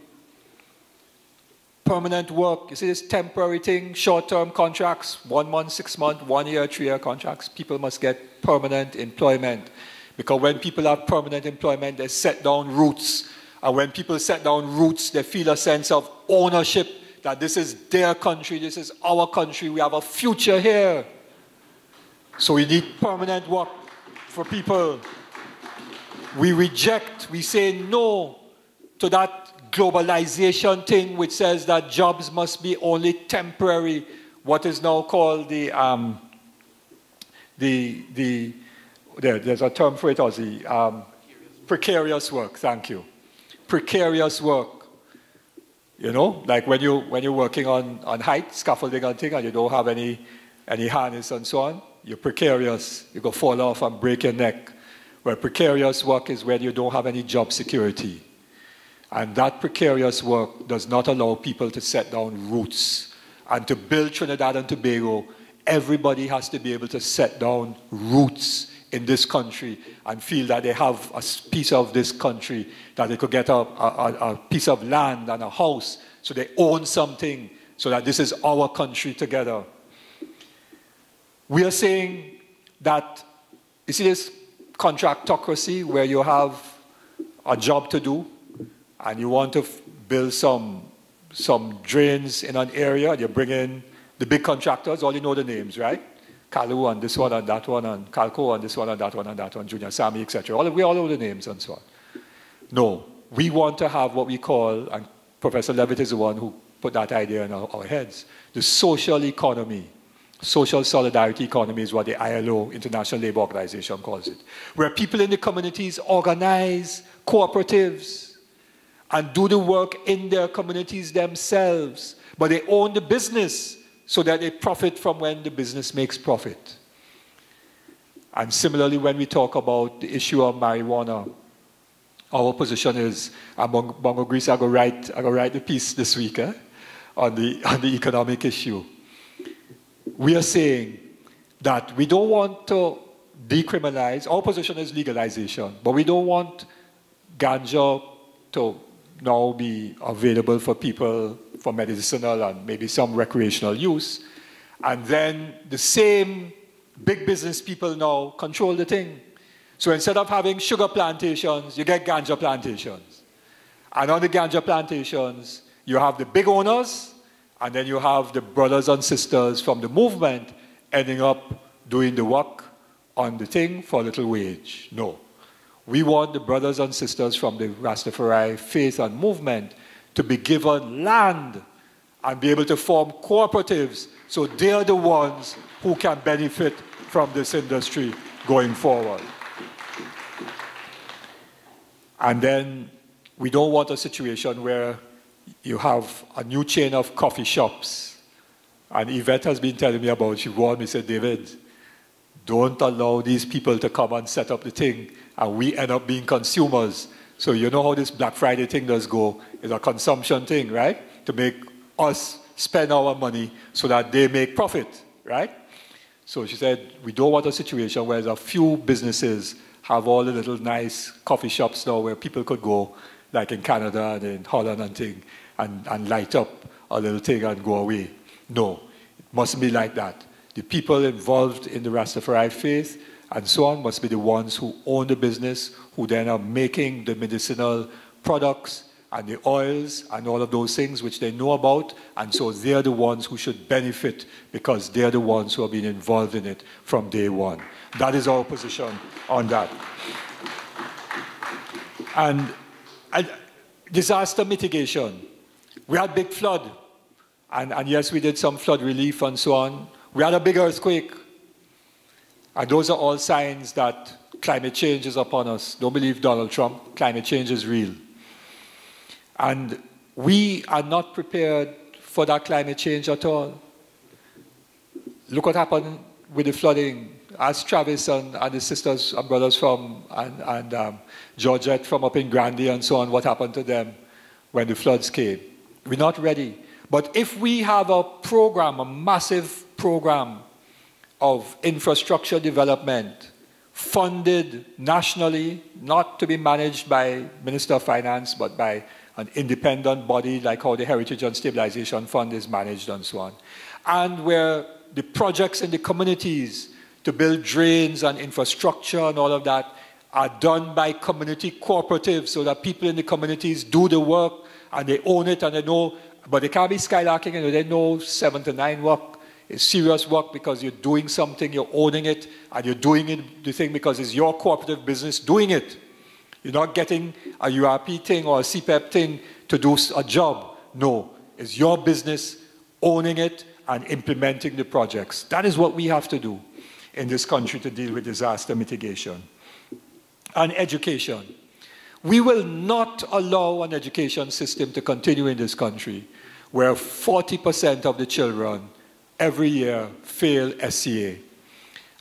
Permanent work, you see this temporary thing, short-term contracts, 1 month, 6 month, 1 year, 3 year contracts. People must get permanent employment. Because when people have permanent employment, they set down roots. And when people set down roots, they feel a sense of ownership, that this is their country, this is our country, we have a future here. So we need permanent work for people. We reject, we say no to that globalization thing which says that jobs must be only temporary, what is now called there's a term for it, Ozzy, precarious work, thank you. Precarious work. You know, like when you're working on height, scaffolding and thing, and you don't have any harness and so on, you're precarious, you go fall off and break your neck. Where precarious work is when you don't have any job security. And that precarious work does not allow people to set down roots. And to build Trinidad and Tobago, everybody has to be able to set down roots in this country and feel that they have a piece of this country, that they could get a piece of land and a house, so they own something, so that this is our country together. We are saying that, you see this contractocracy where you have a job to do, and you want to build some drains in an area, you bring in the big contractors, all you know the names, right? Kalu and this one and that one, and Calco and this one and that one and that one, Junior Sammy, etc. We all know the names and so on. No, we want to have what we call, and Professor Levitt is the one who put that idea in our heads, the social economy. Social solidarity economy is what the ILO, International Labour Organization, calls it, where people in the communities organize cooperatives and do the work in their communities themselves, but they own the business so that they profit from when the business makes profit. And similarly, when we talk about the issue of marijuana, our position is, Bongo Greece, I go write the piece this week on the economic issue. We are saying that we don't want to decriminalize. Our position is legalization, but we don't want ganja to now be available for people for medicinal and maybe some recreational use. And then the same big business people now control the thing. So instead of having sugar plantations, you get ganja plantations. And on the ganja plantations, you have the big owners, and then you have the brothers and sisters from the movement ending up doing the work on the thing for a little wage. No. We want the brothers and sisters from the Rastafari faith and movement to be given land and be able to form cooperatives so they're the ones who can benefit from this industry going forward. And then we don't want a situation where you have a new chain of coffee shops. And Yvette has been telling me about, she warned me, said, David, don't allow these people to come and set up the thing, and we end up being consumers. So you know how this Black Friday thing does go. It's a consumption thing, right? To make us spend our money so that they make profit, right? So she said, we don't want a situation where a few businesses have all the little nice coffee shops now where people could go, like in Canada and in Holland and thing, and light up a little thing and go away. No, it mustn't be like that. The people involved in the Rastafari faith and so on must be the ones who own the business, who then are making the medicinal products and the oils and all of those things which they know about, and so they're the ones who should benefit because they're the ones who have been involved in it from day one. That is our position on that. And disaster mitigation. We had big flood, and yes, we did some flood relief and so on. We had a big earthquake, and those are all signs that climate change is upon us. Don't believe Donald Trump. Climate change is real. And we are not prepared for that climate change at all. Look what happened with the flooding. Ask Travis and the sisters and brothers from, and Georgette from up in Grandy and so on, what happened to them when the floods came. We're not ready. But if we have a program, a massive program of infrastructure development, funded nationally, not to be managed by Minister of Finance, but by an independent body like how the Heritage and Stabilization Fund is managed and so on, and where the projects in the communities to build drains and infrastructure and all of that are done by community cooperatives so that people in the communities do the work and they own it and they know, but they can't be skylarking and they know 7 to 9 work. It's serious work because you're doing something, you're owning it, and you're doing it, the thing because it's your cooperative business doing it. You're not getting a URP thing or a CPEP thing to do a job. No, it's your business owning it and implementing the projects. That is what we have to do in this country to deal with disaster mitigation. And education. We will not allow an education system to continue in this country where 40% of the children every year fail SCA,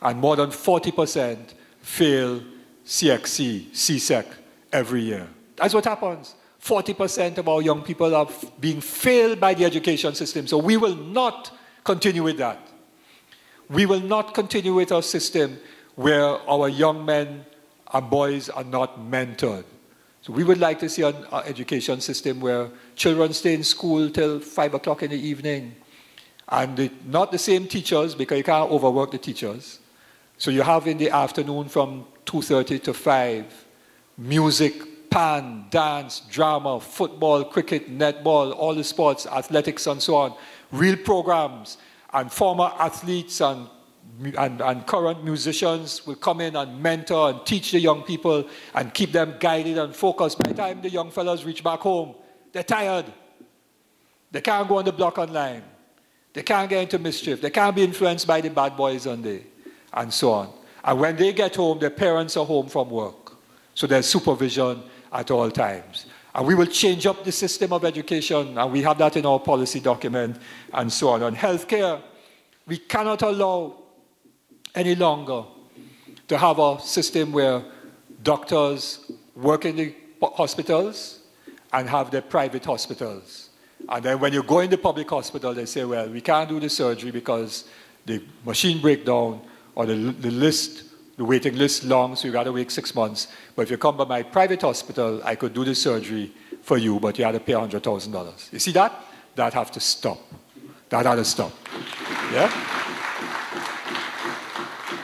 and more than 40% fail CXC, CSEC every year. That's what happens. 40% of our young people are being failed by the education system. So we will not continue with that. We will not continue with a system where our young men and boys are not mentored. So we would like to see an education system where children stay in school till 5 o'clock in the evening. And not the same teachers, because you can't overwork the teachers. So you have in the afternoon from 2:30 to 5, music, pan, dance, drama, football, cricket, netball, all the sports, athletics and so on, real programs, and former athletes and current musicians will come in and mentor and teach the young people and keep them guided and focused. By the time the young fellas reach back home, they're tired. They can't go on the block online. They can't get into mischief. They can't be influenced by the bad boys on there, and so on. And when they get home, their parents are home from work. So there's supervision at all times. And we will change up the system of education, and we have that in our policy document, and so on. On healthcare, we cannot allow any longer to have a system where doctors work in the hospitals and have their private hospitals. And then when you go in the public hospital, they say, well, we can't do the surgery because the machine breaks down or the waiting list long, so you got to wait 6 months. But if you come by my private hospital, I could do the surgery for you, but you had to pay $100,000. You see that? That have to stop. That had to stop. Yeah?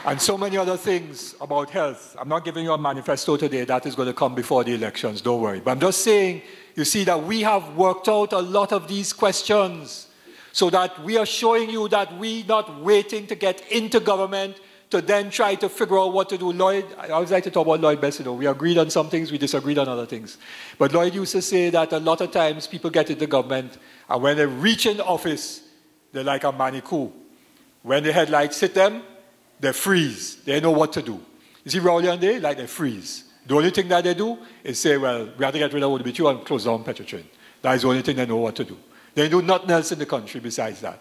And so many other things about health. I'm not giving you a manifesto today. That is going to come before the elections. Don't worry. But I'm just saying, you see that we have worked out a lot of these questions so that we are showing you that we're not waiting to get into government to then try to figure out what to do. Lloyd, I always like to talk about Lloyd best, you know. We agreed on some things, we disagreed on other things. But Lloyd used to say that a lot of times people get into government, and when they reach in office, they're like a manicure. When the headlights hit them, they freeze. They know what to do. You see Rowley and they, like they freeze. The only thing that they do is say, well, we have to get rid of ODB2 and close down Petrotrain. That is the only thing they know what to do. They do nothing else in the country besides that.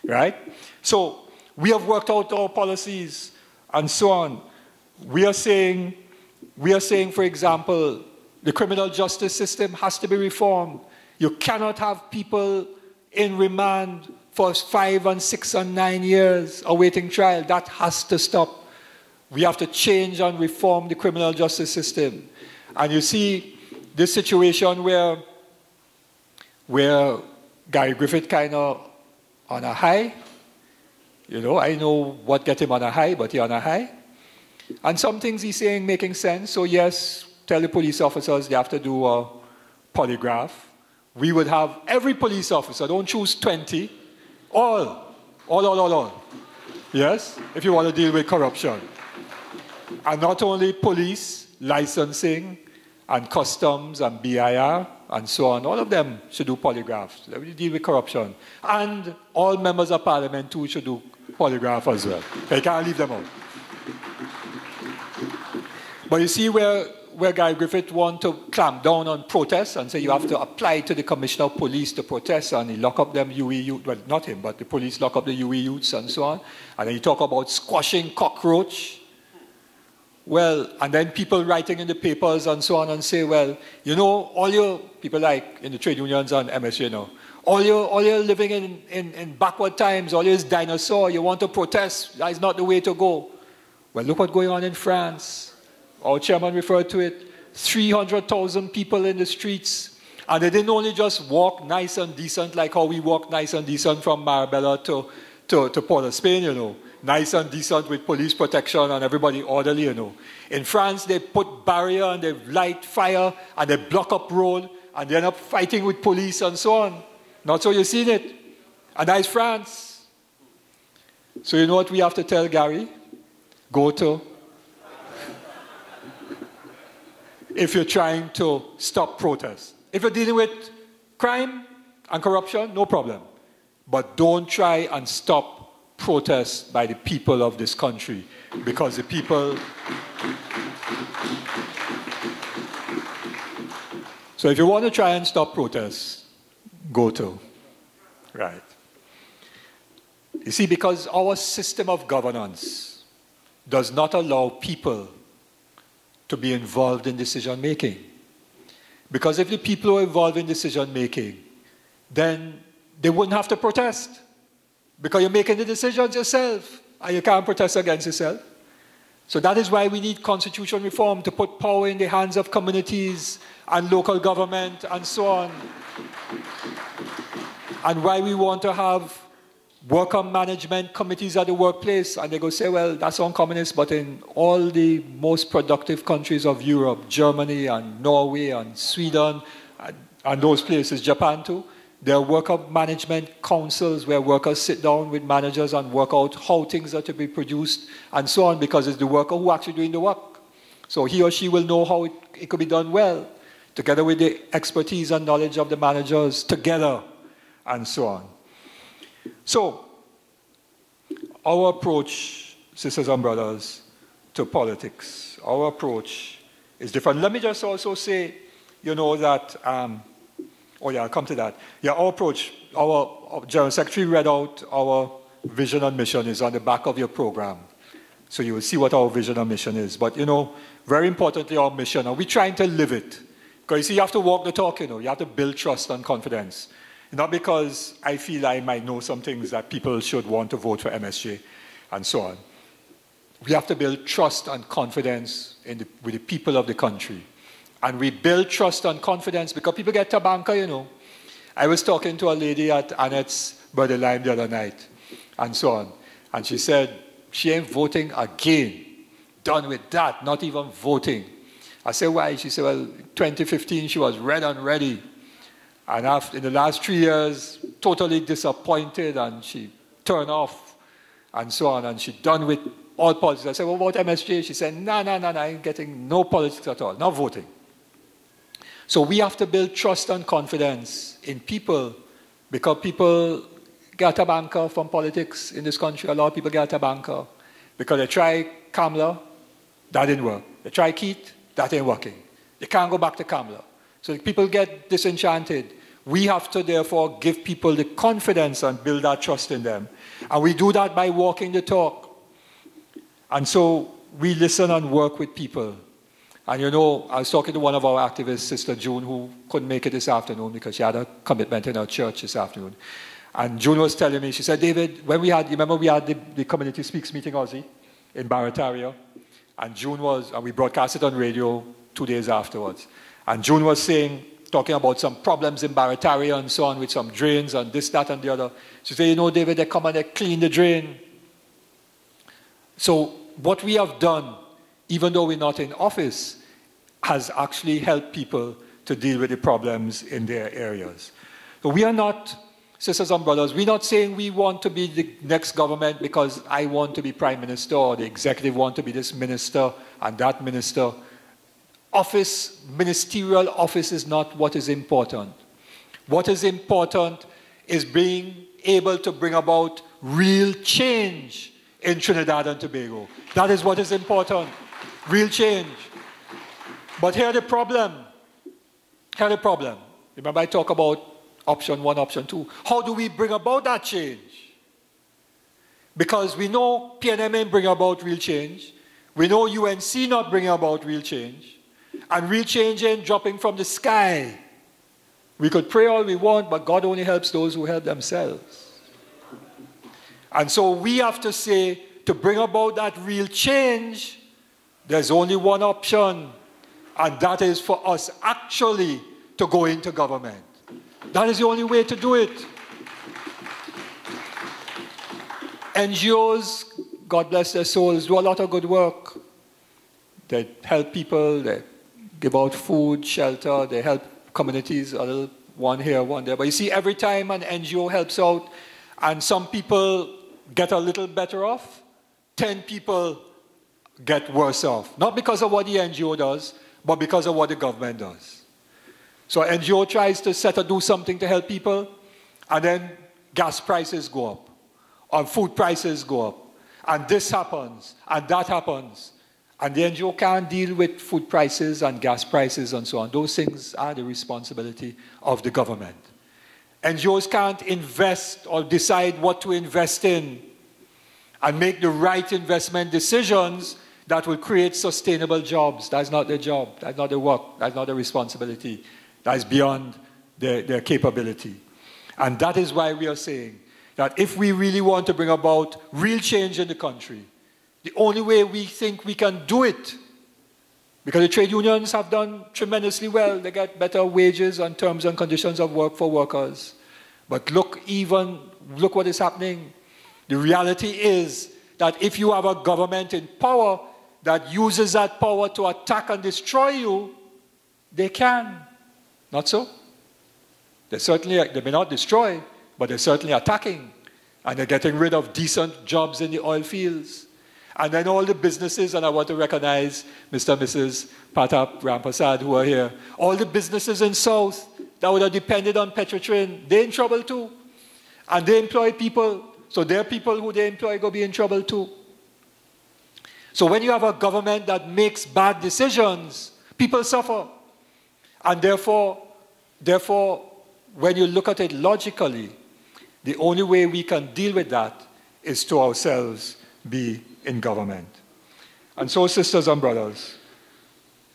Right? So, we have worked out our policies and so on. We are saying, for example, the criminal justice system has to be reformed. You cannot have people in remand for 5 and 6 and 9 years awaiting trial. That has to stop. We have to change and reform the criminal justice system. And you see this situation where Gary Griffith kind of on a high. You know, I know what get him on a high, but he's on a high. And some things he's saying making sense. So yes, tell the police officers they have to do a polygraph. We would have every police officer, don't choose 20, all. Yes, if you want to deal with corruption. And not only police, licensing, and customs, and BIR, and so on. All of them should do polygraphs. Let me deal with corruption. And all members of parliament too should do polygraph as well. They can't leave them out. But you see where Guy Griffith want to clamp down on protests and say you have to apply to the Commissioner of Police to protest, and he lock up them UE youth, well, not him, but the police lock up the UE youths and so on. And then you talk about squashing cockroach. Well, and then people writing in the papers and so on and say, well, you know, all your people like in the trade unions and MSU, you know, all you're living in backward times, all is dinosaur, you want to protest, that is not the way to go. Well, look what's going on in France. Our chairman referred to it, 300,000 people in the streets, and they didn't only just walk nice and decent like how we walk nice and decent from Marbella to Port of Spain, you know. Nice and decent with police protection and everybody orderly, you know. In France, they put barrier and they light fire and they block up road and they end up fighting with police and so on. Not so you've seen it. And that is France. So you know what we have to tell Gary? Go to. If you're trying to stop protests. If you're dealing with crime and corruption, no problem. But don't try and stop protests by the people of this country, because the people... So if you want to try and stop protests, go to. Right. You see, because our system of governance does not allow people to be involved in decision making. Because if the people are involved in decision making, then they wouldn't have to protest. Because you're making the decisions yourself, and you can't protest against yourself. So that is why we need constitutional reform, to put power in the hands of communities and local government and so on. And why we want to have worker management committees at the workplace. And they go say, well, that's on communist, but in all the most productive countries of Europe, Germany and Norway and Sweden and those places, Japan too, there are worker management councils where workers sit down with managers and work out how things are to be produced and so on, because it's the worker who actually doing the work. So he or she will know how it could be done well, together with the expertise and knowledge of the managers together and so on. So, our approach, sisters and brothers, to politics, our approach is different. Let me just also say, you know, that, oh yeah, I'll come to that. Yeah, our approach, our General Secretary read out our vision and mission is on the back of your program. So you will see what our vision and mission is. But, you know, very importantly, our mission, and we're trying to live it. Because you see, you have to walk the talk, you know. You have to build trust and confidence. Not because I feel I might know some things that people should want to vote for MSJ and so on. We have to build trust and confidence with the people of the country. And we build trust and confidence because people get to banker, you know. I was talking to a lady at Annette's birthday line the other night and so on. And she said, she ain't voting again. Done with that, not even voting. I said, why? She said, well, 2015, she was red and ready. And after, in the last 3 years, totally disappointed, and she turned off, and so on, and she done with all politics. I said, well, what about MSJ? She said, no, I ain't getting no politics at all, not voting. So we have to build trust and confidence in people, because people get a banker from politics in this country. A lot of people get a banker because they try Kamala, that didn't work. They try Keith, that ain't working. They can't go back to Kamala. So people get disenchanted. We have to therefore give people the confidence and build that trust in them. And we do that by walking the talk. And so we listen and work with people. And you know, I was talking to one of our activists, Sister June, who couldn't make it this afternoon because she had a commitment in her church this afternoon. And June was telling me, she said, David, when we had, you remember we had the Community Speaks meeting, Aussie, in Barataria? And June was, and we broadcast it on radio 2 days afterwards. And June was saying, talking about some problems in Barataria and so on with some drains and this, that, and the other. She said, you know, David, they come and they clean the drain. So what we have done, even though we're not in office, has actually helped people to deal with the problems in their areas. So we are not, sisters and brothers, we're not saying we want to be the next government because I want to be prime minister or the executive want to be this minister and that minister. Office, ministerial office is not what is important. What is important is being able to bring about real change in Trinidad and Tobago. That is what is important, real change. But here's the problem. Here's the problem. Remember I talk about option 1, option 2. How do we bring about that change? Because we know PNM ain't bring about real change. We know UNC not bringing about real change. And real change ain't dropping from the sky. We could pray all we want, but God only helps those who help themselves. And so we have to say, to bring about that real change, there's only one option, and that is for us actually to go into government. That is the only way to do it. NGOs, God bless their souls, do a lot of good work. They help people, they give out food, shelter, they help communities, a little one here, one there. But you see, every time an NGO helps out and some people get a little better off, 10 people get worse off. Not because of what the NGO does, but because of what the government does. So NGO tries to do something to help people, and then gas prices go up, or food prices go up, and this happens, and that happens. And the NGO can't deal with food prices and gas prices and so on. Those things are the responsibility of the government. NGOs can't invest or decide what to invest in and make the right investment decisions that will create sustainable jobs. That's not their job. That's not their work. That's not their responsibility. That is beyond their capability. And that is why we are saying that if we really want to bring about real change in the country, the only way we think we can do it, because the trade unions have done tremendously well. They get better wages and terms and conditions of work for workers. But look what is happening. The reality is that if you have a government in power that uses that power to attack and destroy you, they can. Not so? They may not destroy, but they're certainly attacking. And they're getting rid of decent jobs in the oil fields. And then all the businesses, and I want to recognize Mr. and Mrs. Pratap Rampasad who are here, all the businesses in South that would have depended on Petrotrin, they're in trouble too. And they employ people, so their people who they employ go be in trouble too. So when you have a government that makes bad decisions, people suffer. And therefore, when you look at it logically, the only way we can deal with that is to ourselves be in government. And so, sisters and brothers,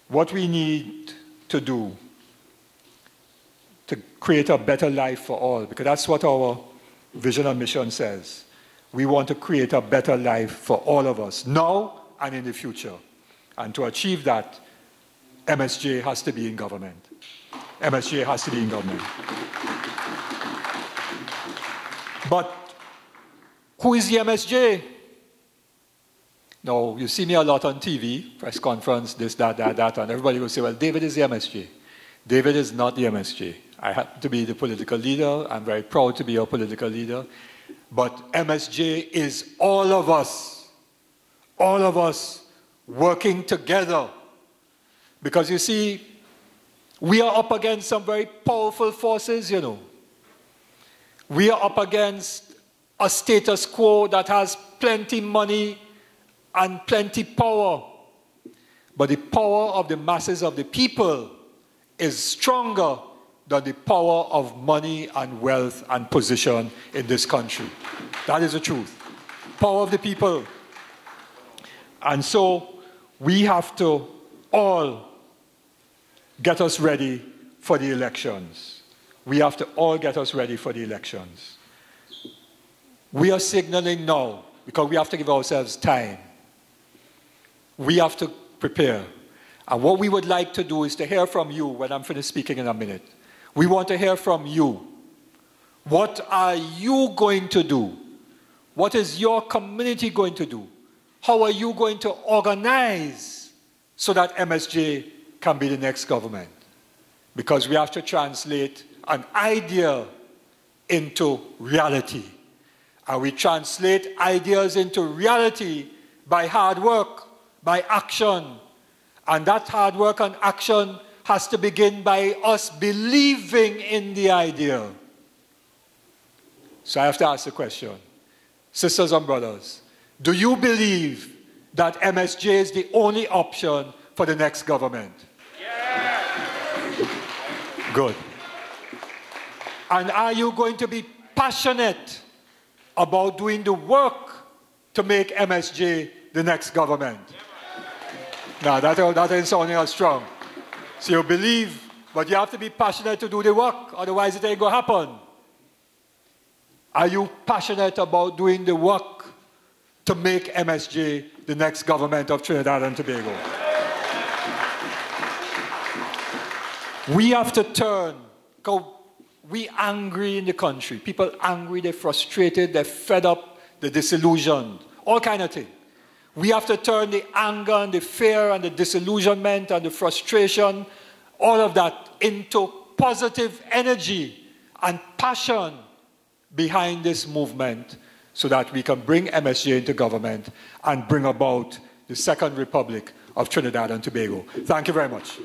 what we need to do to create a better life for all, because that's what our vision and mission says. We want to create a better life for all of us, now and in the future. And to achieve that, MSJ has to be in government. MSJ has to be in government. But who is the MSJ? Now, you see me a lot on TV, press conference, this, that, and everybody will say, well, David is the MSJ. David is not the MSJ. I happen to be the political leader. I'm very proud to be a political leader. But MSJ is all of us working together. Because you see, we are up against some very powerful forces, you know. We are up against a status quo that has plenty money and plenty power. But the power of the masses of the people is stronger than the power of money and wealth and position in this country. That is the truth. Power of the people. And so we have to all get us ready for the elections. We have to all get us ready for the elections. We are signaling now because we have to give ourselves time. We have to prepare. And what we would like to do is to hear from you when I'm finished speaking in a minute. We want to hear from you. What are you going to do? What is your community going to do? How are you going to organize so that MSJ can be the next government? Because we have to translate an idea into reality. And we translate ideas into reality by hard work, by action. And that hard work and action has to begin by us believing in the idea. So I have to ask the question, sisters and brothers, do you believe that MSJ is the only option for the next government? Yeah. Good. And are you going to be passionate about doing the work to make MSJ the next government? No, that ain't sounding as strong. So you believe, but you have to be passionate to do the work, otherwise it ain't going to happen. Are you passionate about doing the work to make MSJ the next government of Trinidad and Tobago? We have to turn, because we're angry in the country. People angry, they're frustrated, they're fed up, they're disillusioned, all kind of things. We have to turn the anger and the fear and the disillusionment and the frustration, all of that, into positive energy and passion behind this movement so that we can bring MSJ into government and bring about the Second Republic of Trinidad and Tobago. Thank you very much.